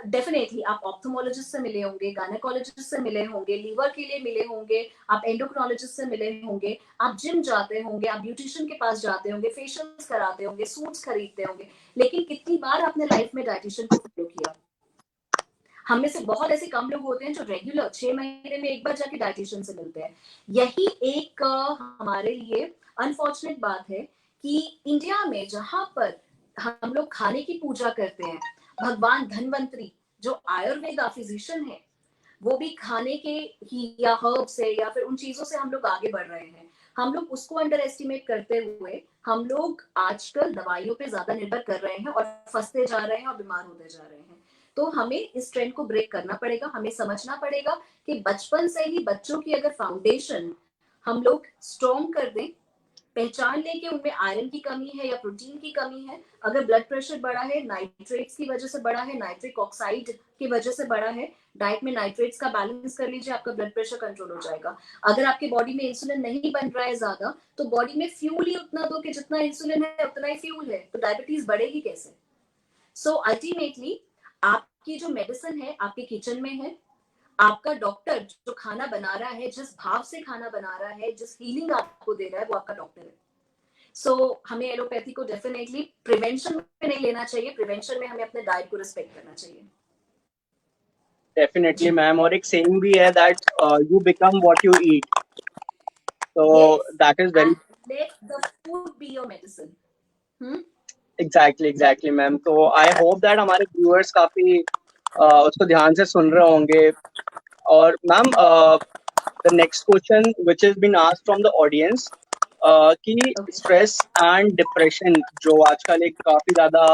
डेफिनेटली आप ऑप्थोमोलॉजिस्ट से मिले होंगे, गायनेकोलॉजिस्ट से मिले होंगे, लीवर के लिए मिले होंगे, आप एंडोक्रोनोलॉजिस्ट से मिले होंगे, आप जिम जाते होंगे, आप ब्यूटिशियन के पास जाते होंगे, फेशियल्स कराते होंगे, सूट्स खरीदते होंगे, लेकिन कितनी बार आपने लाइफ में डाइटिशियन को फॉलो किया? हम में से बहुत ऐसे कम लोग होते हैं जो रेगुलर 6 महीने में एक बार जाके डाइटिशियन से मिलते हैं. यही एक हमारे लिए अनफॉर्चुनेट बात है कि इंडिया में जहां पर हम लोग खाने की पूजा करते हैं, भगवान धन्वंतरी जो आयुर्वेदा फिजिशियन है, वो भी खाने के ही या हर्ब से या फिर उन चीजों से हम लोग आगे बढ़ रहे हैं. हम लोग उसको अंडर एस्टिमेट करते हुए हम लोग आजकल दवाइयों पे ज्यादा निर्भर कर रहे हैं और फंसते जा रहे हैं और बीमार होते जा रहे हैं. तो हमें इस ट्रेंड को ब्रेक करना पड़ेगा. हमें समझना पड़ेगा कि बचपन से ही बच्चों की अगर फाउंडेशन हम लोग स्ट्रॉन्ग कर दें, पहचान लें कि उनमें आयरन की कमी है या प्रोटीन की कमी है। अगर ब्लड प्रेशर बढ़ा है, नाइट्रेट्स की वजह से बढ़ा है, नाइट्रिक ऑक्साइड की वजह से बढ़ा है, डाइट में नाइट्रेट्स का बैलेंस कर लीजिए, आपका ब्लड प्रेशर कंट्रोल हो जाएगा। अगर आपके बॉडी में इंसुलिन नहीं बन रहा है ज्यादा, तो बॉडी में फ्यूल ही उतना दो कि जितना इंसुलिन है उतना ही फ्यूल है, तो डायबिटीज बढ़ेगी कैसे? सो अल्टीमेटली आपकी जो मेडिसिन है आपके किचन में है, आपका डॉक्टर जो खाना बना रहा है, जिस भाव से खाना बना रहा है, जिस हीलिंग आपको दे रहा है, वो आपका डॉक्टर है। सो हमें एलोपैथी को डेफिनेटली प्रिवेंशन में नहीं लेना चाहिए, प्रिवेंशन में हमें अपने डाइट को रिस्पेक्ट करना चाहिए। डेफिनेटली जी, मैम, और एक सेइंग भी है that you become what you eat, तो yes, that is very and let the food be your medicine. Exactly ma'am. तो आई होप दैट हमारे व्यूअर्स काफी उसको ध्यान से सुन रहे होंगे। और ma'am, the next question which is been asked from the audience, कि ओके, स्ट्रेस एंड डिप्रेशन जो आजकल एक काफी ज्यादा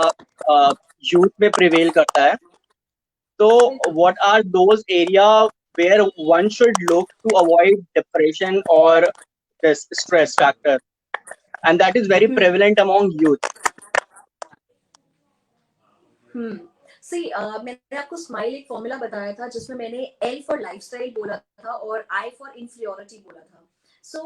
यूथ में प्रिवेल करता है, तो बिल्कुल। what are those area where one should look to avoid depression or this stress factor, and that is very prevalent among youth? सी मैंने आपको स्माइल एक फॉर्मूला बताया था जिसमें मैंने एल फॉर लाइफस्टाइल बोला था और आई फॉर इंफीरियोरिटी बोला था। सो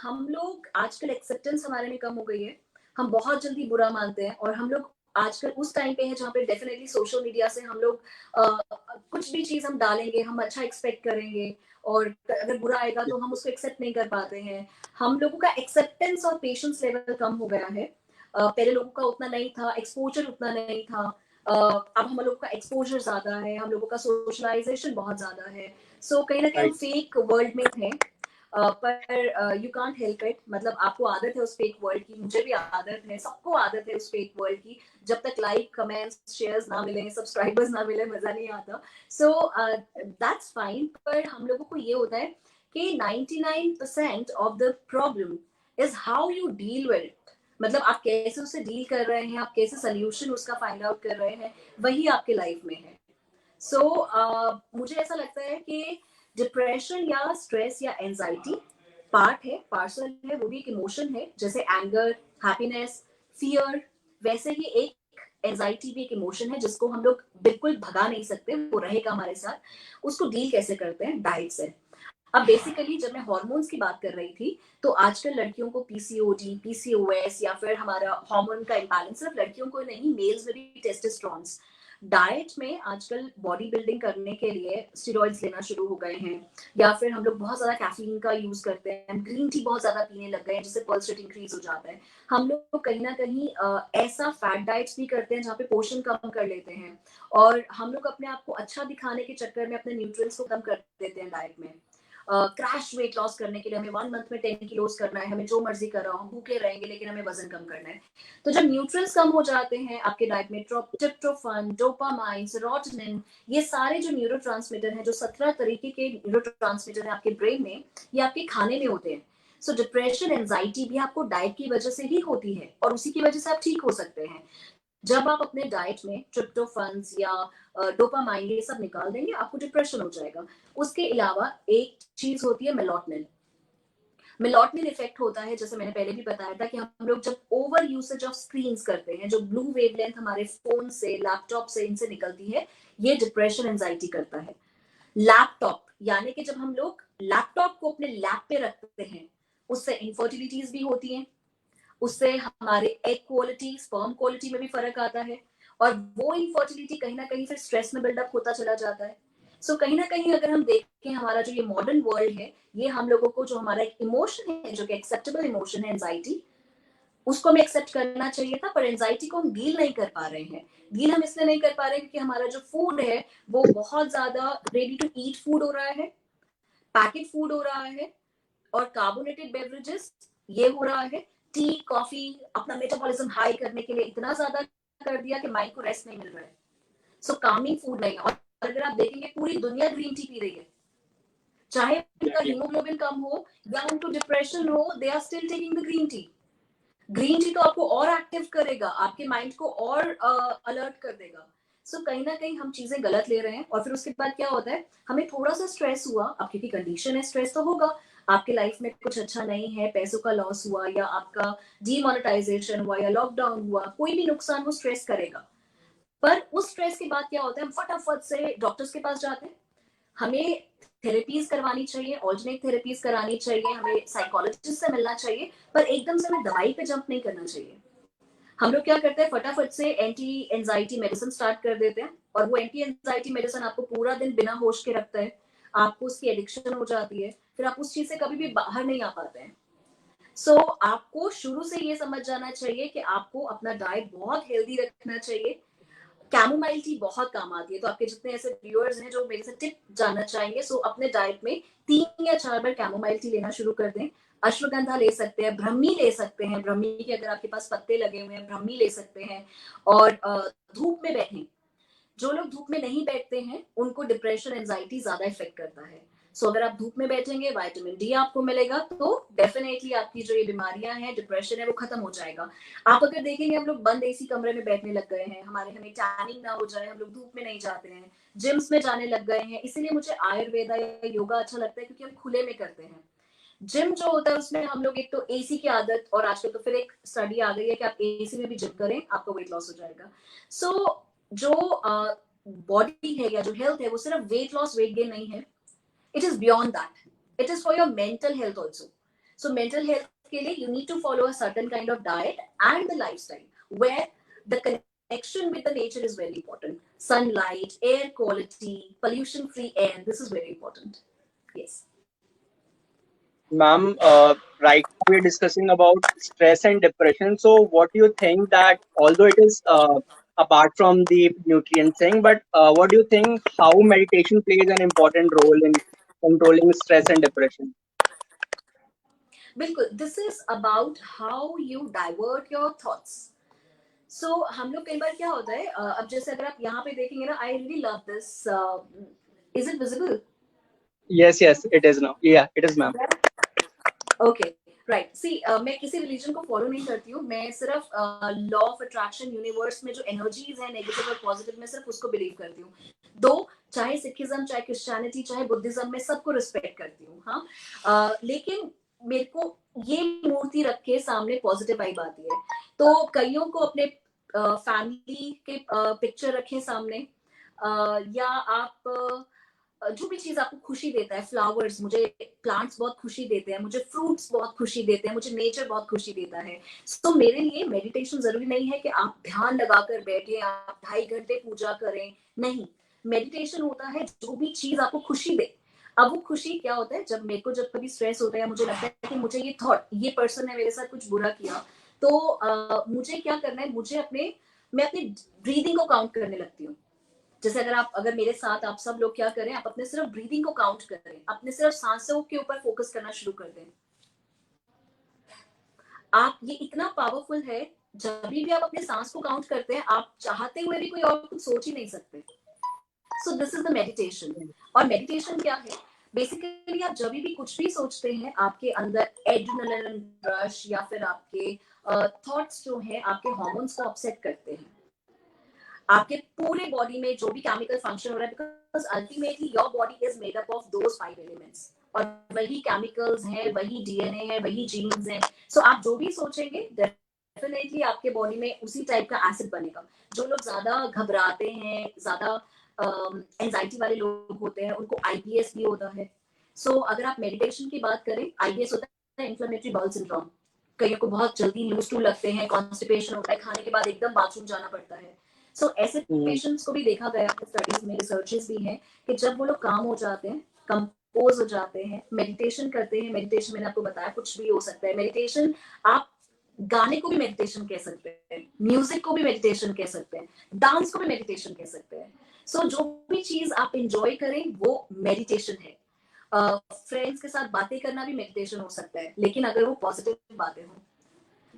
हम लोग आजकल एक्सेप्टेंस हमारे में कम हो गई है, हम बहुत जल्दी बुरा मानते हैं और हम लोग आजकल उस टाइम पे है जहाँ पे डेफिनेटली सोशल मीडिया से हम लोग कुछ भी चीज हम डालेंगे हम अच्छा एक्सपेक्ट करेंगे, और अगर बुरा आएगा तो हम उसको एक्सेप्ट नहीं कर पाते हैं। हम लोगों का एक्सेप्टेंस और पेशेंस लेवल कम हो गया है। पहले लोगों का उतना नहीं था, एक्सपोजर उतना नहीं था। अब हम लोगों का एक्सपोजर ज्यादा है, हम लोगों का सोशलाइजेशन बहुत ज्यादा है। सो कहीं ना कहीं हम Right. फेक वर्ल्ड में थे। पर यू कांट हेल्प इट, मतलब आपको आदत है उस फेक वर्ल्ड की, मुझे भी आदत है, सबको आदत है उस फेक वर्ल्ड की। जब तक लाइक कमेंट्स शेयर्स ना मिले, सब्सक्राइबर्स ना मिले, मजा नहीं आता। सो दैट्स फाइन, पर हम लोगों को ये होता है कि 99% of the problem is how you deal with it. मतलब आप कैसे उसे डील कर रहे हैं, आप कैसे सोल्यूशन उसका फाइंड आउट कर रहे हैं, वही आपके लाइफ में है। सो मुझे ऐसा लगता है कि डिप्रेशन या स्ट्रेस या एंजाइटी पार्ट है, पार्सल है, वो भी एक इमोशन है। जैसे एंगर, हैप्पीनेस, फियर, वैसे ही एक एंजाइटी भी एक इमोशन है जिसको हम लोग बिल्कुल भगा नहीं सकते, वो रहेगा हमारे साथ। उसको डील कैसे करते हैं? डाइट से। अब बेसिकली जब मैं हार्मोन्स की बात कर रही थी, तो आजकल लड़कियों को पीसीओडी, पीसीओएस या फिर हमारा हार्मोन का इम्बैलेंस, सिर्फ लड़कियों को नहीं, मेल्स में भी टेस्टोस्टेरोन्स। डाइट में आजकल बॉडी बिल्डिंग करने के लिए स्टेरॉइड्स लेना शुरू हो गए हैं, या फिर हम लोग बहुत ज्यादा कैफीन का यूज करते हैं, ग्रीन टी बहुत ज्यादा पीने लग गए हैं जिससे पल्स रेट इंक्रीज हो जाता है। हम लोग कहीं ना कहीं ऐसा फैट डाइट्स भी करते हैं जहाँ पे पोषण कम कर लेते हैं, और हम लोग अपने आप को अच्छा दिखाने के चक्कर में अपने न्यूट्रिएंट्स को कम कर देते हैं डाइट में। क्रैश वेट लॉस करने के लिए हमें 1 मंथ में 10 किलोज करना है, हमें जो मर्जी कर रहा हो, हम भूखे रहेंगे लेकिन हमें वजन कम करना है। तो जब न्यूट्रिएंट्स कम हो जाते हैं आपके डाइट में, ट्रिप्टोफैन, डोपामाइन, सेरोटोनिन, ये सारे जो न्यूरोट्रांसमीटर हैं, जो 17 तरीके के न्यूरोट्रांसमीटर हैं आपके ब्रेन में, ये आपके खाने में होते हैं। सो डिप्रेशन, एंजाइटी भी आपको डाइट की वजह से ही होती है, और उसी की वजह से आप ठीक हो सकते हैं। जब आप अपने डाइट में ट्रिप्टोफैन्स या डोपामाइन ये सब निकाल देंगे, आपको डिप्रेशन हो जाएगा। उसके अलावा एक चीज होती है मेलाटोनिन। मेलाटोनिन इफेक्ट होता है, जैसे मैंने पहले भी बताया था, कि हम लोग जब ओवर यूसेज ऑफ स्क्रीन्स करते हैं, जो ब्लू वेवलेंथ हमारे फोन से, लैपटॉप से, इनसे निकलती है, ये डिप्रेशन, एंजाइटी करता है। लैपटॉप यानी कि जब हम लोग लैपटॉप को अपने लैप पे रखते हैं, उससे इनफर्टिलिटीज भी होती हैं, उससे हमारे एग क्वालिटी, स्पर्म क्वालिटी में भी फर्क आता है, और वो इनफर्टिलिटी कहीं ना कहीं फिर स्ट्रेस में बिल्डअप होता चला जाता है। सो कहीं ना कहीं अगर हम देखें, हमारा जो ये मॉडर्न वर्ल्ड है, ये हम लोगों को, जो हमारा एक इमोशन है, जो कि एक्सेप्टेबल इमोशन है एंजाइटी, उसको हमें एक्सेप्ट करना चाहिए था, पर एंजाइटी को हम डील नहीं कर पा रहे हैं। डील हम इसलिए नहीं कर पा रहे हैं क्योंकि हमारा जो फूड है वो बहुत ज्यादा रेडी टू ईट फूड हो रहा है, पैकेट फूड हो रहा है, और कार्बोनेटेड बेवरेजेस ये हो रहा है। टी, कॉफी अपना मेटाबॉलिज्म हाई करने के लिए इतना ज्यादा कर दिया कि माइंड को रेस्ट नहीं मिल रहा है। सो कामिंग फूड नहीं है। और अगर आप देखेंगे, पूरी दुनिया ग्रीन टी पी रही है, चाहे उनका Exactly. हीमोग्लोबिन कम हो या उनको डिप्रेशन हो, they are still taking the green tea. Green tea तो आपको और एक्टिव करेगा, आपके माइंड को और अलर्ट कर देगा। सो कहीं ना कहीं हम चीजें गलत ले रहे हैं, और फिर उसके बाद क्या होता है, हमें थोड़ा सा स्ट्रेस हुआ, अब क्योंकि कंडीशन है, स्ट्रेस तो होगा। आपके लाइफ में कुछ अच्छा नहीं है, पैसों का लॉस हुआ या आपका डीमोनेटाइजेशन हुआ या लॉकडाउन हुआ, कोई भी नुकसान, वो स्ट्रेस करेगा। पर उस स्ट्रेस के बाद क्या होता है, हम फटाफट से डॉक्टर्स के पास जाते हैं। हमें थेरेपीज करवानी चाहिए, ऑल्टरनेट थेरेपीज करानी चाहिए, हमें साइकोलॉजिस्ट से मिलना चाहिए, पर एकदम से हमें दवाई पे जंप नहीं करना चाहिए। हम लोग क्या करते हैं, फटाफट से एंटी एंजाइटी मेडिसिन स्टार्ट कर देते हैं, और वो एंटी एंजाइटी मेडिसिन आपको पूरा दिन बिना होश के रखता है, आपको उसकी एडिक्शन हो जाती है, फिर आप उस चीज से कभी भी बाहर नहीं आ पाते हैं। सो आपको शुरू से ये समझ जाना चाहिए कि आपको अपना डाइट बहुत हेल्दी रखना चाहिए। कैमोमाइल टी बहुत काम आती है, तो आपके जितने ऐसे व्यूअर्स हैं जो मेरे से टिप जानना चाहेंगे, सो अपने डाइट में 3 या 4 बार कैमोमाइल टी लेना शुरू कर दें। अश्वगंधा ले सकते हैं, ब्रह्मी ले सकते हैं, ब्रह्मी के अगर आपके पास पत्ते लगे हुए हैं, ब्रह्मी ले सकते हैं। और धूप में बैठें। जो लोग धूप में नहीं बैठते हैं उनको डिप्रेशन, एंजाइटी ज्यादा इफेक्ट करता है। सो अगर आप धूप में बैठेंगे, विटामिन डी आपको मिलेगा, तो डेफिनेटली आपकी जो ये बीमारियां हैं, डिप्रेशन है, वो खत्म हो जाएगा। आप अगर देखेंगे, हम लोग बंद एसी कमरे में बैठने लग गए हैं, हमें टैनिंग ना हो जाए, हम लोग धूप में नहीं जाते हैं, जिम्स में जाने लग गए हैं। इसीलिए मुझे आयुर्वेदा या योगा अच्छा लगता है, क्योंकि हम खुले में करते हैं। जिम जो होता है उसमें हम लोग एक तो एसी की आदत, और आजकल तो फिर एक स्टडी आ गई है कि आप एसी में भी जिम करें, आपका वेट लॉस हो जाएगा। सो जो बॉडी है या जो हेल्थ है, वो सिर्फ वेट लॉस, वेट गेन नहीं है। It is beyond that, it is for your mental health also. So mental health के लिए you need to follow a certain kind of diet and the lifestyle where the connection with the nature is very important. Sunlight, air quality, pollution free air, this is very important. Yes. Ma'am, right now we're discussing about stress and depression. So, what do you think that although it is apart from the nutrient thing, but what do you think how meditation plays an important role in controlling stress and depression? बिल्कुल, this is about how you divert your thoughts. So हम लोग कई बार क्या होता है, अब जैसे अगर आप यहाँ पे देखेंगे ना, I really love this. Is it visible? Yes, yes, it is now. Yeah, it is, ma'am. Okay, right. See, मैं किसी रिलीजन को फॉलो नहीं करती हूँ, मैं सिर्फ लॉ ऑफ अट्रैक्शन, यूनिवर्स में जो एनर्जीज है, नेगेटिव और पॉजिटिव, में सिर्फ उसको बिलीव करती हूँ। दो, चाहे सिखिज्म, चाहे क्रिश्चियनिटी, चाहे बुद्धिज्म, में सबको रिस्पेक्ट करती हूँ। हाँ, लेकिन मेरे को ये मूर्ति रख के सामने पॉजिटिव वाइब आती है। तो कईयों को अपने फैमिली के पिक्चर रखें सामने, या आप जो भी चीज आपको खुशी देता है, फ्लावर्स, मुझे प्लांट्स बहुत खुशी देते हैं, मुझे फ्रूट्स बहुत खुशी देते हैं, मुझे नेचर बहुत खुशी देता है। तो मेरे लिए मेडिटेशन जरूरी नहीं है कि आप ध्यान लगाकर बैठे, आप 2.5 घंटे पूजा करें। नहीं, मेडिटेशन होता है जो भी चीज आपको खुशी दे। अब वो खुशी क्या होता है, जब कभी स्ट्रेस होता है, मुझे लगता है कि मुझे ये थॉट, ये पर्सन ने मेरे साथ कुछ बुरा किया, तो मुझे क्या करना है, मैं अपनी ब्रीदिंग को काउंट करने लगती हूँ। जैसे अगर मेरे साथ आप सब लोग क्या करें, आप अपने सिर्फ ब्रीदिंग को काउंट करें, अपने सिर्फ सांसों के ऊपर फोकस करना शुरू कर दें। आप, ये इतना पावरफुल है, जब भी आप अपने सांस को काउंट करते हैं, आप चाहते हुए भी कोई और कुछ सोच ही नहीं सकते। So this is the meditation. और मेडिटेशन क्या है, बेसिकली आप जब भी कुछ भी सोचते हैं, आपके अंदर एड्रेनलिन रश या फिर आपके थॉट्स जो है, आपके हार्मोन्स को अपसेट करते हैं। आपके पूरे बॉडी में जो भी केमिकल फंक्शन हो रहा है, because ultimately your body is made up of those 5 elements, और वही केमिकल्स हैं, वही डीएनए है, वही जीन्स हैं। सो आप जो भी सोचेंगे, डेफिनेटली आपके बॉडी में उसी टाइप का एसिड बनेगा। जो लोग ज्यादा घबराते हैं, ज्यादा एंजाइटी वाले लोग होते हैं, उनको आईबीएस भी होता है। सो अगर आप मेडिटेशन की बात करें, आईबीएस होता है इन्फ्लेमेटरी बाउल सिंड्रोम। कईयों को बहुत जल्दी लूज टू लगते हैं, कॉन्स्टिपेशन होता है, खाने के बाद एकदम बाथरूम जाना पड़ता है। सो ऐसे Mhm. पेशेंट्स को भी देखा गया है, स्टडीज में, रिसर्चेस भी हैं, कि जब वो लोग काम हो जाते हैं, कंपोज हो जाते हैं, मेडिटेशन करते हैं। मेडिटेशन मैंने आपको बताया कुछ भी हो सकता है। मेडिटेशन, आप गाने को भी मेडिटेशन कह सकते हैं, म्यूजिक को भी मेडिटेशन कह सकते हैं, डांस को भी मेडिटेशन कह सकते हैं। सो जो भी चीज आप इंजॉय करें, वो मेडिटेशन है। फ्रेंड्स के साथ बातें करना भी मेडिटेशन हो सकता है, लेकिन अगर वो पॉजिटिव बातें हों।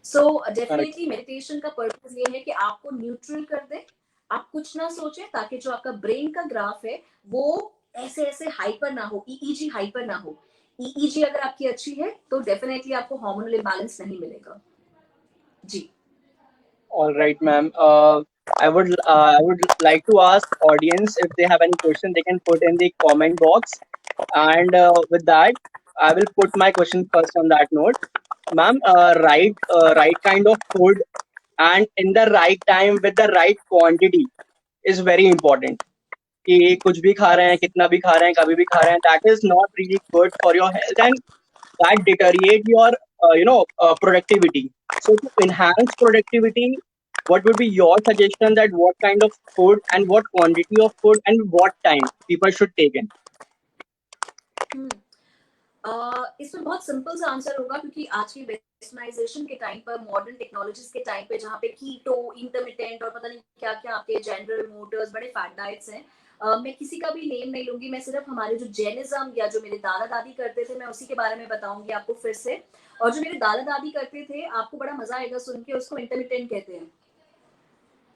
सो Correct. डेफिनेटली मेडिटेशन का पर्पस ये है कि आपको न्यूट्रल कर दे, आप कुछ ना सोचें, ताकि जो आपका ब्रेन का ग्राफ है, वो ऐसे ऐसे हाइपर ना हो, ईईजी हाइपर ना हो। ईईजी अगर आपकी अच्छी है, तो डेफिनेटली आपको हार्मोनल इम्बैलेंस नहीं मिलेगा। जी। All right, ma'am. I would like to ask audience if they have any question, they can put in the comment box. And with that, I will put my question first on that note. Ma'am, right kind of food and in the right time with the right quantity is very important. कि कुछ भी खा रहे हैं, Yes. कितना भी खा रहे हैं, कभी भी खा रहे हैं, that is not really good for your health and that deteriorate your productivity. So to enhance productivity, what would be your suggestion that what kind of food and what quantity of food and what time people should take in? हम्म इसमें बहुत सिंपल सा आंसर होगा, क्योंकि आज की वेस्टर्नाइजेशन के टाइम पर, मॉडर्न टेक्नोलॉजीज के टाइम पे, जहाँ पे कीटो, इंटरमिटेंट और पता नहीं क्या क्या आपके जनरल मोटर्स, बड़े फैट डाइट्स हैं। मैं किसी का भी नेम नहीं लूंगी, मैं सिर्फ हमारे जो जैनिज्म या जो मेरे दादा दादी करते थे, मैं उसी के बारे में बताऊंगी आपको फिर से। और जो मेरे दादा दादी करते थे, आपको बड़ा मजा आएगा सुन के, उसको इंटरमिटेंट कहते हैं।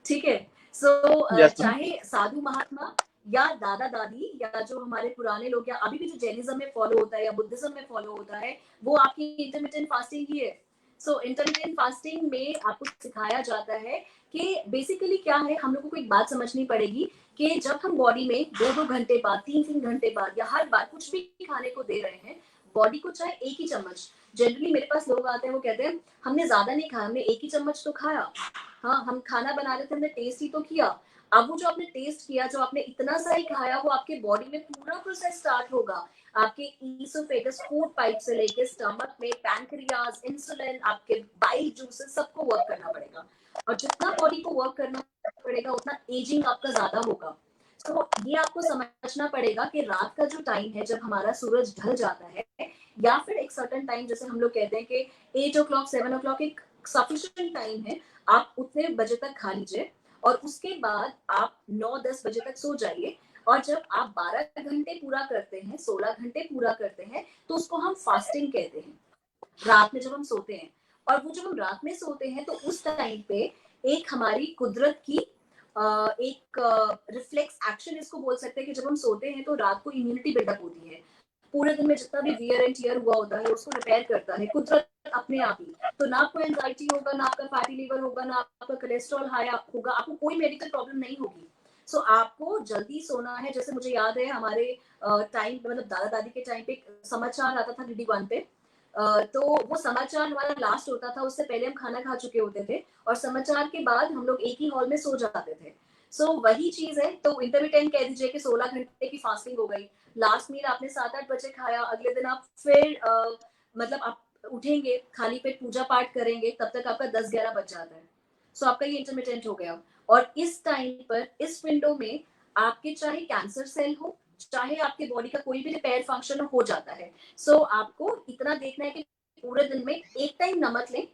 ठीक है। सो Yes, ma'am. चाहे साधु महात्मा या दादा दादी या जो हमारे पुराने लोग, या अभी भी जो जैनिज्म में फॉलो होता है या बुद्धिज्म में फॉलो होता है, वो आपकी इंटरमिटेंट फास्टिंग ही है। सो इंटरमिटेंट फास्टिंग में आपको सिखाया जाता है कि बेसिकली क्या है, हम लोगों को एक बात समझनी पड़ेगी कि जब हम बॉडी में 2-2 घंटे बाद, 3-3 घंटे बाद या हर बार कुछ भी खाने को दे रहे हैं, बॉडी को चाहे एक ही चम्मच, जनरली मेरे पास लोग आते हैं, वो कहते हैं हमने ज्यादा नहीं खाया, हमने एक ही चम्मच तो खाया। हाँ, हम खाना बना रहे थे, हमने टेस्ट ही तो किया। अब वो जो आपने टेस्ट किया, जो आपने इतना सा ही खाया, वो आपके बॉडी में पूरा प्रोसेस स्टार्ट होगा। आपके ईसोफेगस, फूड पाइप से लेके स्टमक में पैनक्रियाज, इंसुलिन, आपके बाइल जूसेस, सबको वर्क करना पड़ेगा। और जितना बॉडी को वर्क करना पड़ेगा, उतना एजिंग आपका ज्यादा होगा। तो ये आपको समझना पड़ेगा कि रात का जो टाइम है, जब हमारा सूरज ढल जाता है, या फिर एक सर्टन टाइम, जैसे हम लोग कहते हैं कि 8 o'clock 7 o'clock एक सफिशिएंट टाइम है, आप उतने बजे तक खा लीजिए और उसके बाद आप 9-10 बजे तक सो जाइए। और जब आप 12 घंटे पूरा करते हैं, 16 घंटे पूरा करते हैं, तो उसको हम फास्टिंग कहते हैं, रात में जब हम सोते हैं। और वो जब हम रात में सोते हैं, तो उस टाइम पे एक हमारी कुदरत की एक रिफ्लेक्स एक्शन इसको बोल सकते हैं, कि जब हम सोते हैं तो रात को इम्यूनिटी बिल्डअप होती है। पूरे दिन में जितना भी वियर एंड टियर हुआ होता है, उसको रिपेयर करता है कुदरत अपने आप ही। तो ना आपको एंजाइटी होगा, ना आपका फैटी लिवर होगा, ना आपका कोलेस्ट्रॉल हाई होगा, आपको कोई मेडिकल प्रॉब्लम नहीं होगी। सो आपको जल्दी सोना है। जैसे मुझे याद है हमारे टाइम, मतलब दादा दादी के टाइम पे समाचार आता था DD1 पे। तो वो समाचार हमारा लास्ट होता था, उससे पहले हम खाना खा चुके होते थे, और समाचार के बाद हम लोग एक ही हॉल में सो जाते थे। सो वही चीज है। तो इंटरमिटेंट कह दीजिए कि 16 घंटे की फास्टिंग हो गई। लास्ट मील आपने 7-8 बजे खाया, अगले दिन आप फिर मतलब आप उठेंगे, खाली पेट पूजा पाठ करेंगे, तब तक आपका 10-11 बज जाता है। सो आपका ये इंटरमिटेंट हो गया। और इस टाइम पर, इस विंडो में, आपके चाहे कैंसर सेल हो, चाहे आपके बॉडी का कोई भी रिपेयर फंक्शन हो जाता है। सो आपको इतना देखना है कि पूरे दिन में एक टाइम नमक लें,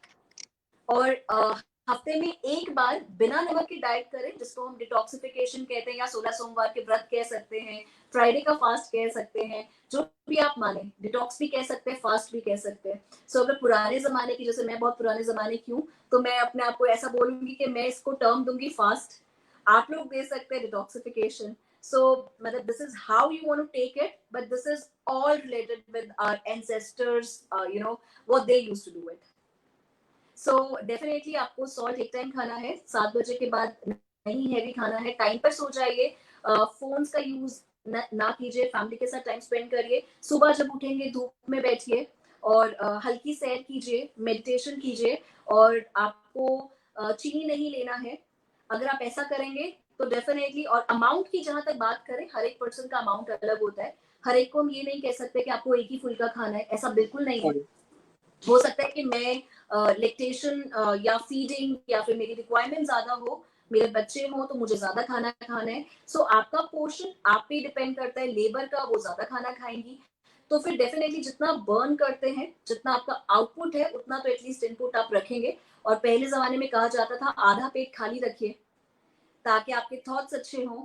और हफ्ते में एक बार बिना नमक की डाइट करें, जिसको हम डिटॉक्सिफिकेशन कहते हैं, या 16 सोमवार के व्रत कह सकते हैं, फ्राइडे का फास्ट कह सकते हैं, जो भी आप माने। डिटॉक्स भी कह सकते हैं, फास्ट भी कह सकते हैं। सो अगर पुराने जमाने की, जैसे मैं बहुत पुराने जमाने की हूँ, तो मैं अपने आप को ऐसा बोलूंगी कि मैं इसको टर्म दूंगी फास्ट। आप लोग दे सकते हैं डिटॉक्सिफिकेशन। सो मतलब this is how you want to take it, but this is all related with our ancestors, what they used to do it. So definitely आपको सॉल्ट एक टाइम खाना है, 7 बजे के बाद नहीं हैवी खाना है, टाइम पर सो जाइए, फोन्स का यूज ना कीजिए, फैमिली के साथ टाइम स्पेंड करिए। सुबह जब उठेंगे धूप में बैठिए और हल्की सैर कीजिए, मेडिटेशन कीजिए। और आपको चीनी नहीं लेना है। अगर आप ऐसा करेंगे तो डेफिनेटली, और अमाउंट की जहां तक बात करें, हर एक पर्सन का अमाउंट अलग होता है। हर एक को हम ये नहीं कह सकते कि आपको एक ही फुल्का खाना है, ऐसा बिल्कुल नहीं है। हो सकता है कि मैं लेक्टेशन या फीडिंग, या फिर मेरी रिक्वायरमेंट ज्यादा हो, मेरे बच्चे हो, तो मुझे ज्यादा खाना खाना है। सो आपका पोर्शन आप पे डिपेंड करता है, लेबर का, वो ज्यादा खाना खाएंगी। तो फिर डेफिनेटली जितना बर्न करते हैं, जितना आपका आउटपुट है, उतना तो एटलीस्ट इनपुट आप रखेंगे। और पहले जमाने में कहा जाता था आधा पेट खाली रखिए, ताकि आपके थॉट्स अच्छे हों,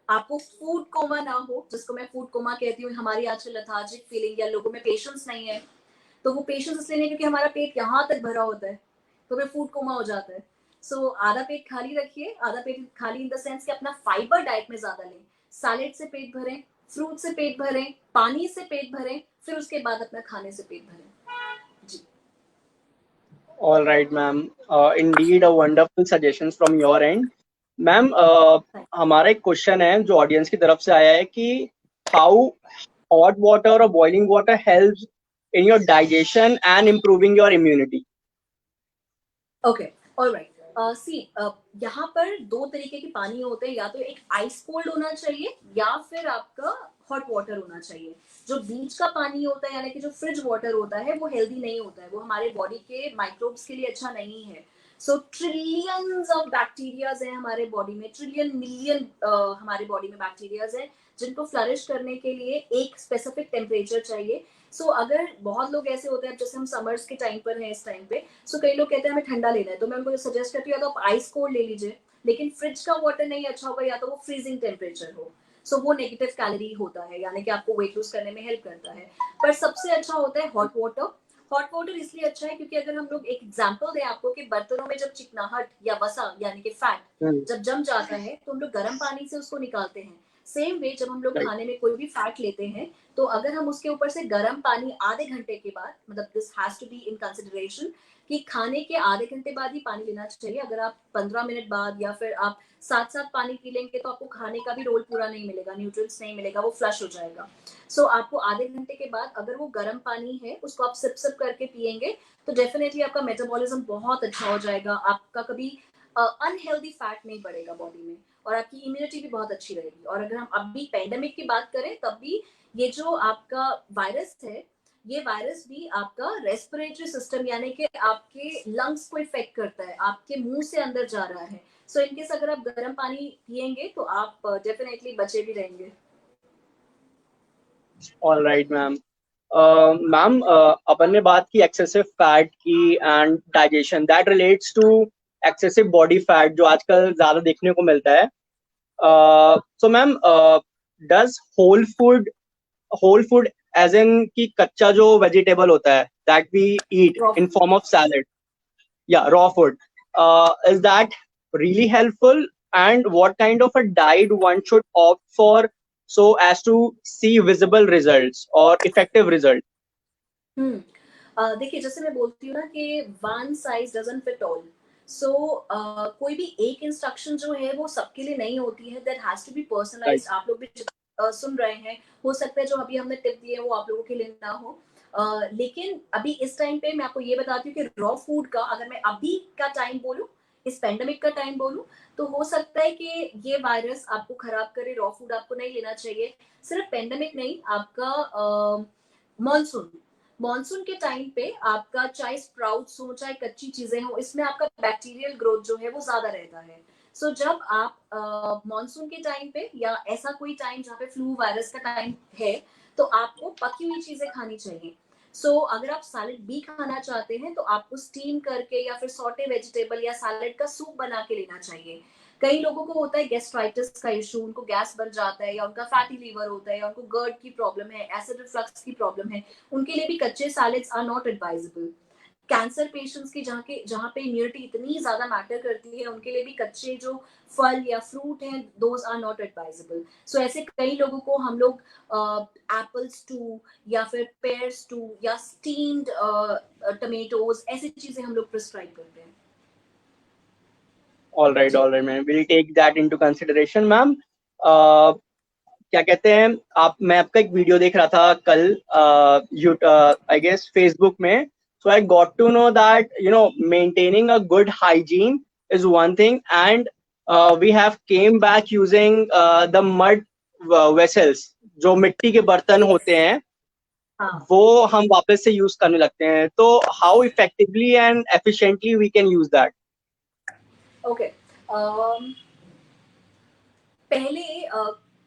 आपको फूड कोमा ना हो, जिसको मैं फूड कोमा कहती हूँ। हमारी आजकल लथार्जिक फीलिंग, या लोगों में पेशेंस नहीं है, तो वो पेशेंस इसलिए नहीं, क्योंकि हमारा पेट यहाँ तक भरा होता है, तो फिर फूड कोमा हो जाता है। सो आधा पेट खाली रखिए, आधा पेट खाली इन द सेंस कि अपना फाइबर डाइट में ज्यादा लें, सैलेड से पेट भरें, फ्रूट से पेट भरें, पानी से पेट भरें, फिर उसके बाद अपना खाने से पेट भरें। जी। All right, ma'am. Indeed, a wonderful suggestions from your end. Ma'am, हमारा एक क्वेश्चन है जो ऑडियंस की तरफ से आया है कि how hot water or boiling water helps in your digestion and improving your immunity. Okay, alright. See, यहाँ पर दो तरीके के पानी होते हैं, या तो एक आइस कोल्ड होना चाहिए या फिर आपका हॉट वाटर होना चाहिए। जो बीच का पानी होता है यानी कि जो फ्रिज वाटर होता है वो हेल्दी नहीं होता है, वो हमारे बॉडी के माइक्रोब्स के लिए अच्छा नहीं है। सो ट्रिलियंस ऑफ बैक्टीरियाज हैं हमारे बॉडी में, ट्रिलियन मिलियन हमारे बॉडी में बैक्टीरियाज हैं जिनको फ्लरिश करने के लिए एक स्पेसिफिक टेम्परेचर चाहिए। अगर बहुत लोग ऐसे होते हैं, जैसे हम समर्स के टाइम पर हैं इस टाइम पे, कई लोग कहते हैं हमें ठंडा लेना है, तो मैं उनको सजेस्ट करती हूँ या तो आप आइस कोल्ड ले लीजिए, लेकिन फ्रिज का वाटर नहीं अच्छा होगा, या तो वो फ्रीजिंग टेम्परेचर हो। वो नेगेटिव कैलोरी होता है, यानी कि आपको वेट लूज करने में हेल्प करता है। पर सबसे अच्छा होता है हॉट वाटर। हॉट वाटर इसलिए अच्छा है क्योंकि अगर हम लोग एक एग्जांपल दें आपको कि बर्तनों में जब चिकनाहट या वसा यानी कि फैट जब जम जाता है तो हम लोग गर्म पानी से उसको निकालते हैं। सेम वे जब हम लोग Right. खाने में कोई भी फैट लेते हैं, तो अगर हम उसके ऊपर से गर्म पानी आधे घंटे के बाद, मतलब this has to be in consideration कि खाने के आधे घंटे बाद ही पानी लेना चाहिए। अगर आप 15 मिनट बाद या फिर आप साथ साथ पानी पी लेंगे तो आपको खाने का भी रोल पूरा नहीं मिलेगा, न्यूट्रिएंट्स नहीं मिलेगा, वो फ्लश हो जाएगा। आपको आधे घंटे के बाद अगर वो गर्म पानी है उसको आप सिप सिप करके पियेंगे तो डेफिनेटली आपका मेटाबॉलिज्म बहुत अच्छा हो जाएगा, आपका कभी अनहेल्दी फैट नहीं बढ़ेगा बॉडी में, और आपकी इम्यूनिटी भी बहुत अच्छी रहेगी। और अगर हम अभी पेंडेमिक की बात करें तब भी ये जो आपका वायरस है, ये वायरस भी आपका रेस्पिरेटरी सिस्टम यानी कि आपके लंग्स को इफेक्ट करता है, आपके मुंह से अंदर जा रहा है। इनकेस अगर आप गर्म पानी पियेंगे तो आप डेफिनेटली बचे भी रहेंगे। All right, ma'am. मैम, अपन ने बात की एक्सेसिव फैट की and digestion, that relates to excessive body fat जो आजकल ज्यादा देखने को मिलता है। So ma'am, does whole food as in की कच्चा जो वेजिटेबल होता है that we eat Raw in food. Form of salad, या raw food, is that really helpful, and what kind of a diet one should opt for so as to see visible results or effective results? देखिए, जैसे मैं बोलती हूँ ना कि one size doesn't fit all. कोई भी एक इंस्ट्रक्शन जो है वो सबके लिए नहीं होती है, that has to be Right. Personalised. आप लोग भी सुन रहे हैं, हो सकता है जो अभी हमने टिप दिए वो आप लोगों के लिए ना हो। लेकिन अभी इस टाइम पे मैं आपको ये बताती हूँ कि रॉ फूड का, अगर मैं अभी का टाइम बोलूँ, इस पेंडेमिक का टाइम बोलूँ, तो हो सकता है कि ये वायरस आपको खराब करे, रॉ फूड आपको नहीं लेना चाहिए। सिर्फ पेंडेमिक नहीं, आपका मानसून मानसून के टाइम पे आपका चाहे स्प्राउट्स हो चाहे कच्ची चीजें हो, इसमें आपका बैक्टीरियल ग्रोथ जो है वो ज्यादा रहता है। जब आप मानसून के टाइम पे या ऐसा कोई टाइम जहाँ पे फ्लू वायरस का टाइम है, तो आपको पकी हुई चीजें खानी चाहिए। अगर आप सैलेड भी खाना चाहते हैं तो आपको स्टीम करके या फिर सॉटे वेजिटेबल या सैलेड का सूप बना के लेना चाहिए। कई लोगों को होता है गैस्ट्राइटिस का इशू, उनको गैस बन जाता है, या उनका फैटी लीवर होता है, या उनको गर्ड की प्रॉब्लम है, एसिड रिफ्लक्स की प्रॉब्लम है, उनके लिए भी कच्चे salads are not advisable. Cancer patients की जहाँ पे इम्यूनिटी इतनी ज्यादा मैटर करती है, उनके लिए भी कच्चे जो फल या फ्रूट हैं, दोज आर नॉट एडवाइजेबल। ऐसे कई लोगों को हम लोग एप्पल स्टू या फिर पेयर स्टू या स्टीम्ड टमेटोज, ऐसी चीजें हम लोग प्रिस्क्राइब करते हैं। All right, all right, ma'am, we'll take that into consideration, ma'am. क्या कहते हैं आप, मैं आपका एक वीडियो देख रहा था कल, आई गेस फेसबुक में। So I got to know that maintaining a good hygiene is one thing, and we have came back using the mud vessels, जो मिट्टी के बर्तन होते हैं, हाँ, वो हम वापस से यूज करने लगते हैं। तो how effectively and efficiently we can use that? Okay. पहले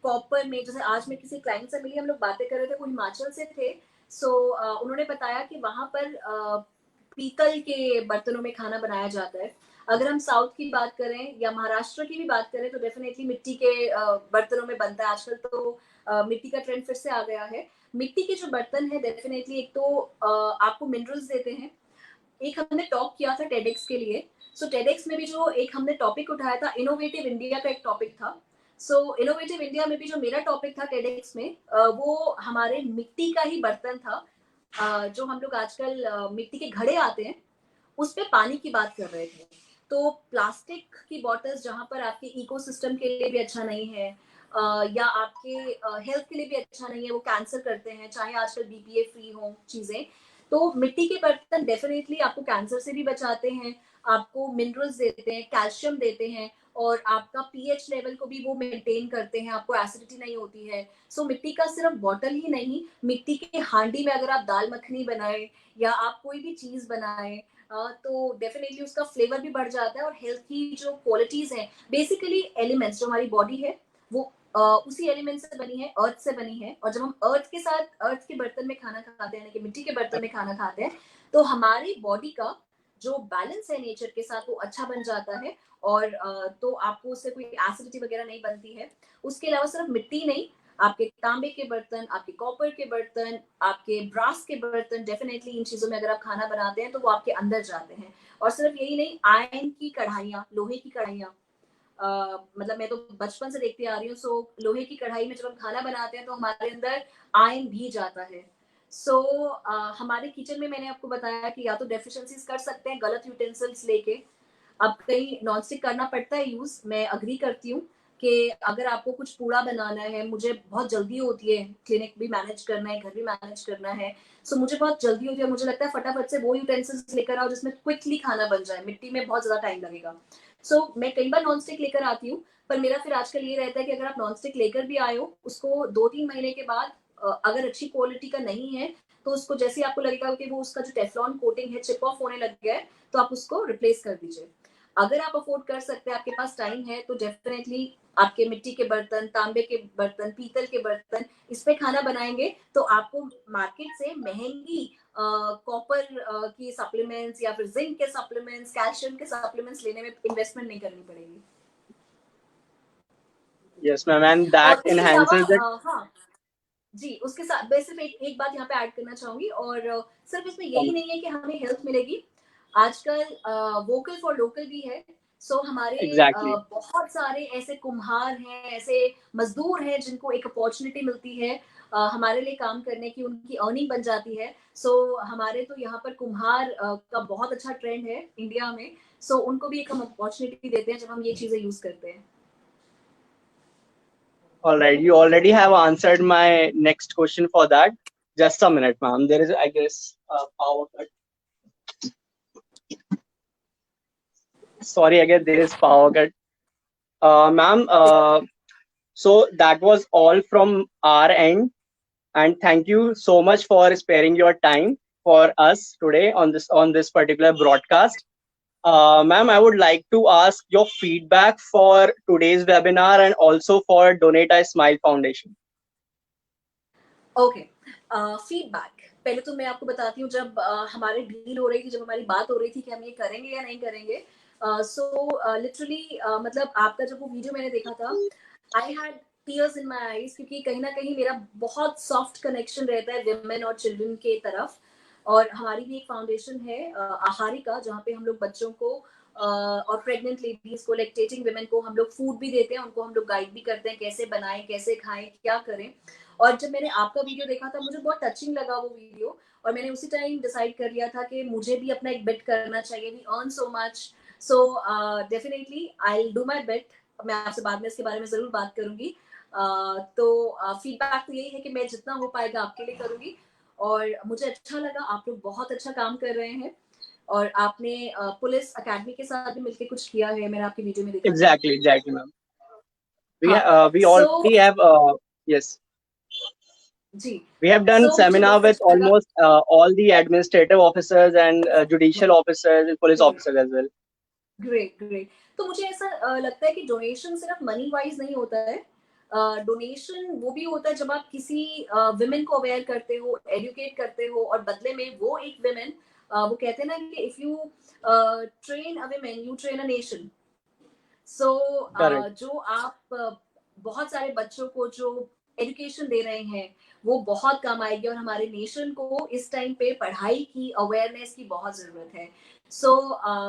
कॉपर में, जैसे आज मैं किसी क्लाइंट से मिली, हम लोग बातें कर रहे थे, वो हिमाचल से थे। उन्होंने बताया कि वहां पर पीतल के बर्तनों में खाना बनाया जाता है। अगर हम साउथ की बात करें या महाराष्ट्र की भी बात करें तो डेफिनेटली मिट्टी के बर्तनों में बनता है। आजकल तो मिट्टी का ट्रेंड फिर से आ गया है। मिट्टी के जो बर्तन है डेफिनेटली एक तो आपको मिनरल्स देते हैं। एक हमने टॉक किया था टेडेक्स के लिए। टेडेक्स में भी जो एक हमने टॉपिक उठाया था, इनोवेटिव इंडिया का एक टॉपिक था। इनोवेटिव इंडिया में भी जो मेरा टॉपिक था टेडेक्स में, वो हमारे मिट्टी का ही बर्तन था। जो हम लोग आजकल मिट्टी के घड़े आते हैं, उस पे पानी की बात कर रहे थे। तो प्लास्टिक की बॉटल्स जहां पर आपके इकोसिस्टम के लिए भी अच्छा नहीं है, या आपके हेल्थ के लिए भी अच्छा नहीं है, वो कैंसर करते हैं, चाहे आजकल बीपीए फ्री हो चीजें। तो मिट्टी के बर्तन डेफिनेटली आपको कैंसर से भी बचाते हैं, आपको मिनरल्स देते हैं, कैल्शियम देते हैं, और आपका पीएच लेवल को भी वो मेंटेन करते हैं, आपको एसिडिटी नहीं होती है। सो मिट्टी का सिर्फ बॉटल ही नहीं, मिट्टी के हांडी में अगर आप दाल मखनी बनाए या आप कोई भी चीज बनाए, तो डेफिनेटली उसका फ्लेवर भी बढ़ जाता है, और हेल्थ की जो क्वालिटीज हैं, बेसिकली एलिमेंट्स जो हमारी बॉडी है वो उसी एलिमेंट से बनी है, अर्थ से बनी है। और जब हम अर्थ के साथ, अर्थ के बर्तन में खाना खाते हैं, यानी कि मिट्टी के बर्तन में खाना खाते हैं, तो हमारी बॉडी का जो बैलेंस है नेचर के साथ वो अच्छा बन जाता है, और तो आपको उससे कोई एसिडिटी वगैरह नहीं बनती है। उसके अलावा सिर्फ मिट्टी नहीं, आपके तांबे के बर्तन, आपके कॉपर के बर्तन, आपके ब्रास के बर्तन, डेफिनेटली इन चीजों में अगर आप खाना बनाते हैं तो वो आपके अंदर जाते हैं। और सिर्फ यही नहीं, आयरन की कढ़ाइयाँ, लोहे की कढ़ाइयाँ, मतलब मैं तो बचपन से देखती आ रही हूँ। सो लोहे की कढ़ाई में जब हम खाना बनाते हैं तो हमारे अंदर आयरन भी जाता है। सो हमारे किचन में मैंने आपको बताया कि या तो डेफिशिएंसीज कर सकते हैं गलत यूटेंसिल्स लेके, अब कहीं नॉन स्टिक करना पड़ता है यूज, मैं अग्री करती हूँ कि अगर आपको कुछ पूड़ा बनाना है, मुझे बहुत जल्दी होती है, क्लिनिक भी मैनेज करना है, घर भी मैनेज करना है, सो मुझे बहुत जल्दी होती है, मुझे लगता है फटाफट से वो यूटेंसिल्स लेकर आओ जिसमें क्विकली खाना बन जाए, मिट्टी में बहुत ज्यादा टाइम लगेगा। मैं कई बार नॉन स्टिक लेकर आती हूँ, पर मेरा फिर आजकल ये रहता है कि अगर आप नॉन स्टिक लेकर भी आए हो, उसको 2-3 महीने के बाद अगर अच्छी क्वालिटी का नहीं है, तो उसको जैसे आपको लगेगा कि वो उसका जो टेफ्लॉन कोटिंग है चिप ऑफ होने लग गया है, तो आप उसको रिप्लेस कर दीजिए। अगर आप अफोर्ड कर सकते हैं, आपके पास टाइम है, तो डेफिनेटली आपके मिट्टी के बर्तन, तांबे के बर्तन, पीतल के बर्तन, इस पे खाना बनाएंगे तो आपको मार्केट से महंगी कॉपर की सप्लीमेंट्स या फिर जिंक के सप्लीमेंट्स, कैल्शियम के सप्लीमेंट्स लेने में इन्वेस्टमेंट नहीं करनी पड़ेगी। Yes, ma'am, and that और उसके अलावा enhances it. हाँ जी, उसके साथ मैं सिर्फ एक बात यहाँ पे ऐड करना चाहूंगी, और सिर्फ इसमें यही नहीं है कि हमें हेल्थ मिलेगी, आजकल वोकल फॉर लोकल भी है। हमारे Exactly. बहुत सारे ऐसे कुम्हार हैं, ऐसे मजदूर हैं जिनको एक अपॉर्चुनिटी मिलती है हमारे लिए काम करने की, उनकी अर्निंग बन जाती है। हमारे तो यहाँ पर कुम्हार का बहुत अच्छा ट्रेंड है इंडिया में। उनको भी एक हम अपॉर्चुनिटी देते हैं जब हम ये चीजें यूज करते हैं। All right, you already have answered my next question for that. Just a minute, ma'am. There is, I guess, a power cut. Sorry, again, there is power cut. Ma'am, so that was all from our end, and thank you so much for sparing your time for us today on this particular broadcast. Ma'am, I would like to ask your feedback for today's webinar and also for Donate a Smile Foundation. Okay, feedback पहले तो मैं आपको बताती हूँ, जब हमारी डील हो रही थी, जब हमारी बात हो रही थी कि हम ये करेंगे या नहीं करेंगे, लिटरली मतलब आपका जब वो वीडियो मैंने देखा था, I had tears in my eyes, क्योंकि कहीं ना कहीं मेरा बहुत सॉफ्ट कनेक्शन रहता है विमेन और चिल्ड्रन के तरफ। और हमारी भी एक फाउंडेशन है आहारिका, जहाँ पे हम लोग बच्चों को और प्रेग्नेंट लेडीज को, लैक्टेटिंग विमेन को हम लोग फूड भी देते हैं, उनको हम लोग गाइड भी करते हैं कैसे बनाएं, कैसे खाएं, क्या करें। और जब मैंने आपका वीडियो देखा था, मुझे बहुत टचिंग लगा वो वीडियो, और मैंने उसी टाइम डिसाइड कर लिया था कि मुझे भी अपना एक बिट करना चाहिए। We earn so much, so definitely I will do my bit. मैं आपसे बाद में इसके बारे में जरूर बात करूंगी। तो फीडबैक तो यही है कि मैं जितना हो पाएगा आपके लिए करूंगी, और मुझे अच्छा लगा, आप लोग बहुत अच्छा काम कर रहे हैं, और आपने पुलिस अकेडमी के साथ भी मिलकर कुछ किया है, मैंने आपकी वीडियो में देखा था। Exactly, ma'am. हाँ, We so already have yes, ji, we have done मुझे seminar बहुत with अच्छा लगा। almost all the administrative officers and judicial officers and police officers as well. Great great. तो मुझे ऐसा लगता है कि डोनेशन सिर्फ मनी वाइज नहीं होता है, डोनेशन वो भी होता है जब आप किसी विमेन को अवेयर करते हो, एडुकेट करते हो, और बदले में वो एक विमेन, वो कहते हैं ना कि if you train a women you train a nation. So Correct. जो आप बहुत सारे बच्चों को जो एजुकेशन दे रहे हैं, वो बहुत कम आएगी, और हमारे नेशन को इस टाइम पे पढ़ाई की, अवेयरनेस की बहुत जरूरत है।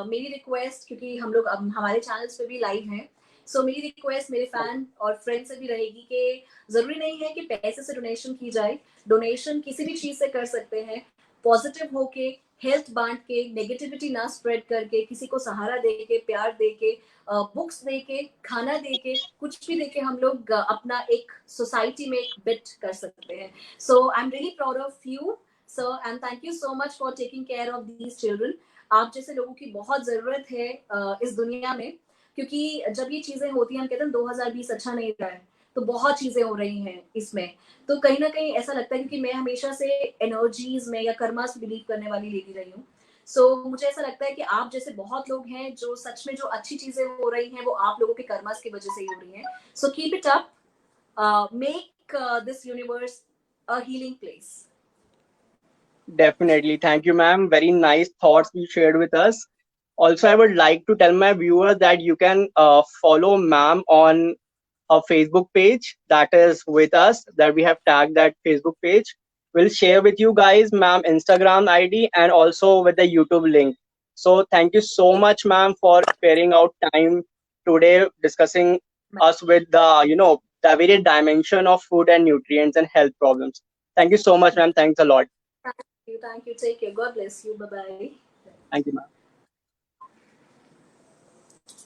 मेरी रिक्वेस्ट, क्योंकि हम लोग अब हमारे चैनल्स पे भी लाइव हैं, मेरी रिक्वेस्ट मेरे फैन और फ्रेंड से भी रहेगी कि जरूरी नहीं है कि पैसे से डोनेशन की जाए, डोनेशन किसी भी चीज से कर सकते हैं, पॉजिटिव होके, हेल्थ बांट के, नेगेटिविटी ना स्प्रेड करके, किसी को सहारा दे के, प्यार दे के, बुक्स दे के, खाना दे के, कुछ भी दे के हम लोग अपना एक सोसाइटी में एक बिट कर सकते हैं. So I am really proud of you sir, and thank you so much for taking care of these children. आप जैसे लोगों की बहुत जरूरत है इस दुनिया में, क्योंकि जब ये चीजें होती हैं, हम कहते हैं 2020 अच्छा नहीं रहा है, तो बहुत चीजें हो रही हैं इसमें. तो कहीं ना कहीं ऐसा लगता है, क्योंकि मैं हमेशा से एनर्जीज में या कर्मास बिलीव करने वाली लेडी रही हूँ. सो मुझे ऐसा लगता है कि आप जैसे बहुत लोग हैं जो सच में जो अच्छी चीजें हो रही हैं वो आप लोगों के कर्मास की वजह से ही हो रही हैं. So keep it up, make this universe a healing place. Definitely. Thank you, ma'am. Very nice thoughts you shared with us. Also, I would like to tell my viewers that you can follow ma'am on a Facebook page that is with us, that we have tagged that Facebook page. We'll share with you guys, ma'am, Instagram ID and also with the YouTube link. So thank you so much, ma'am, for sparing out time today discussing us with the, the varied dimension of food and nutrients and health problems. Thank you so much, ma'am. Thanks a lot. Thank you. Take care. God bless you. Bye bye. Thank you, ma'am.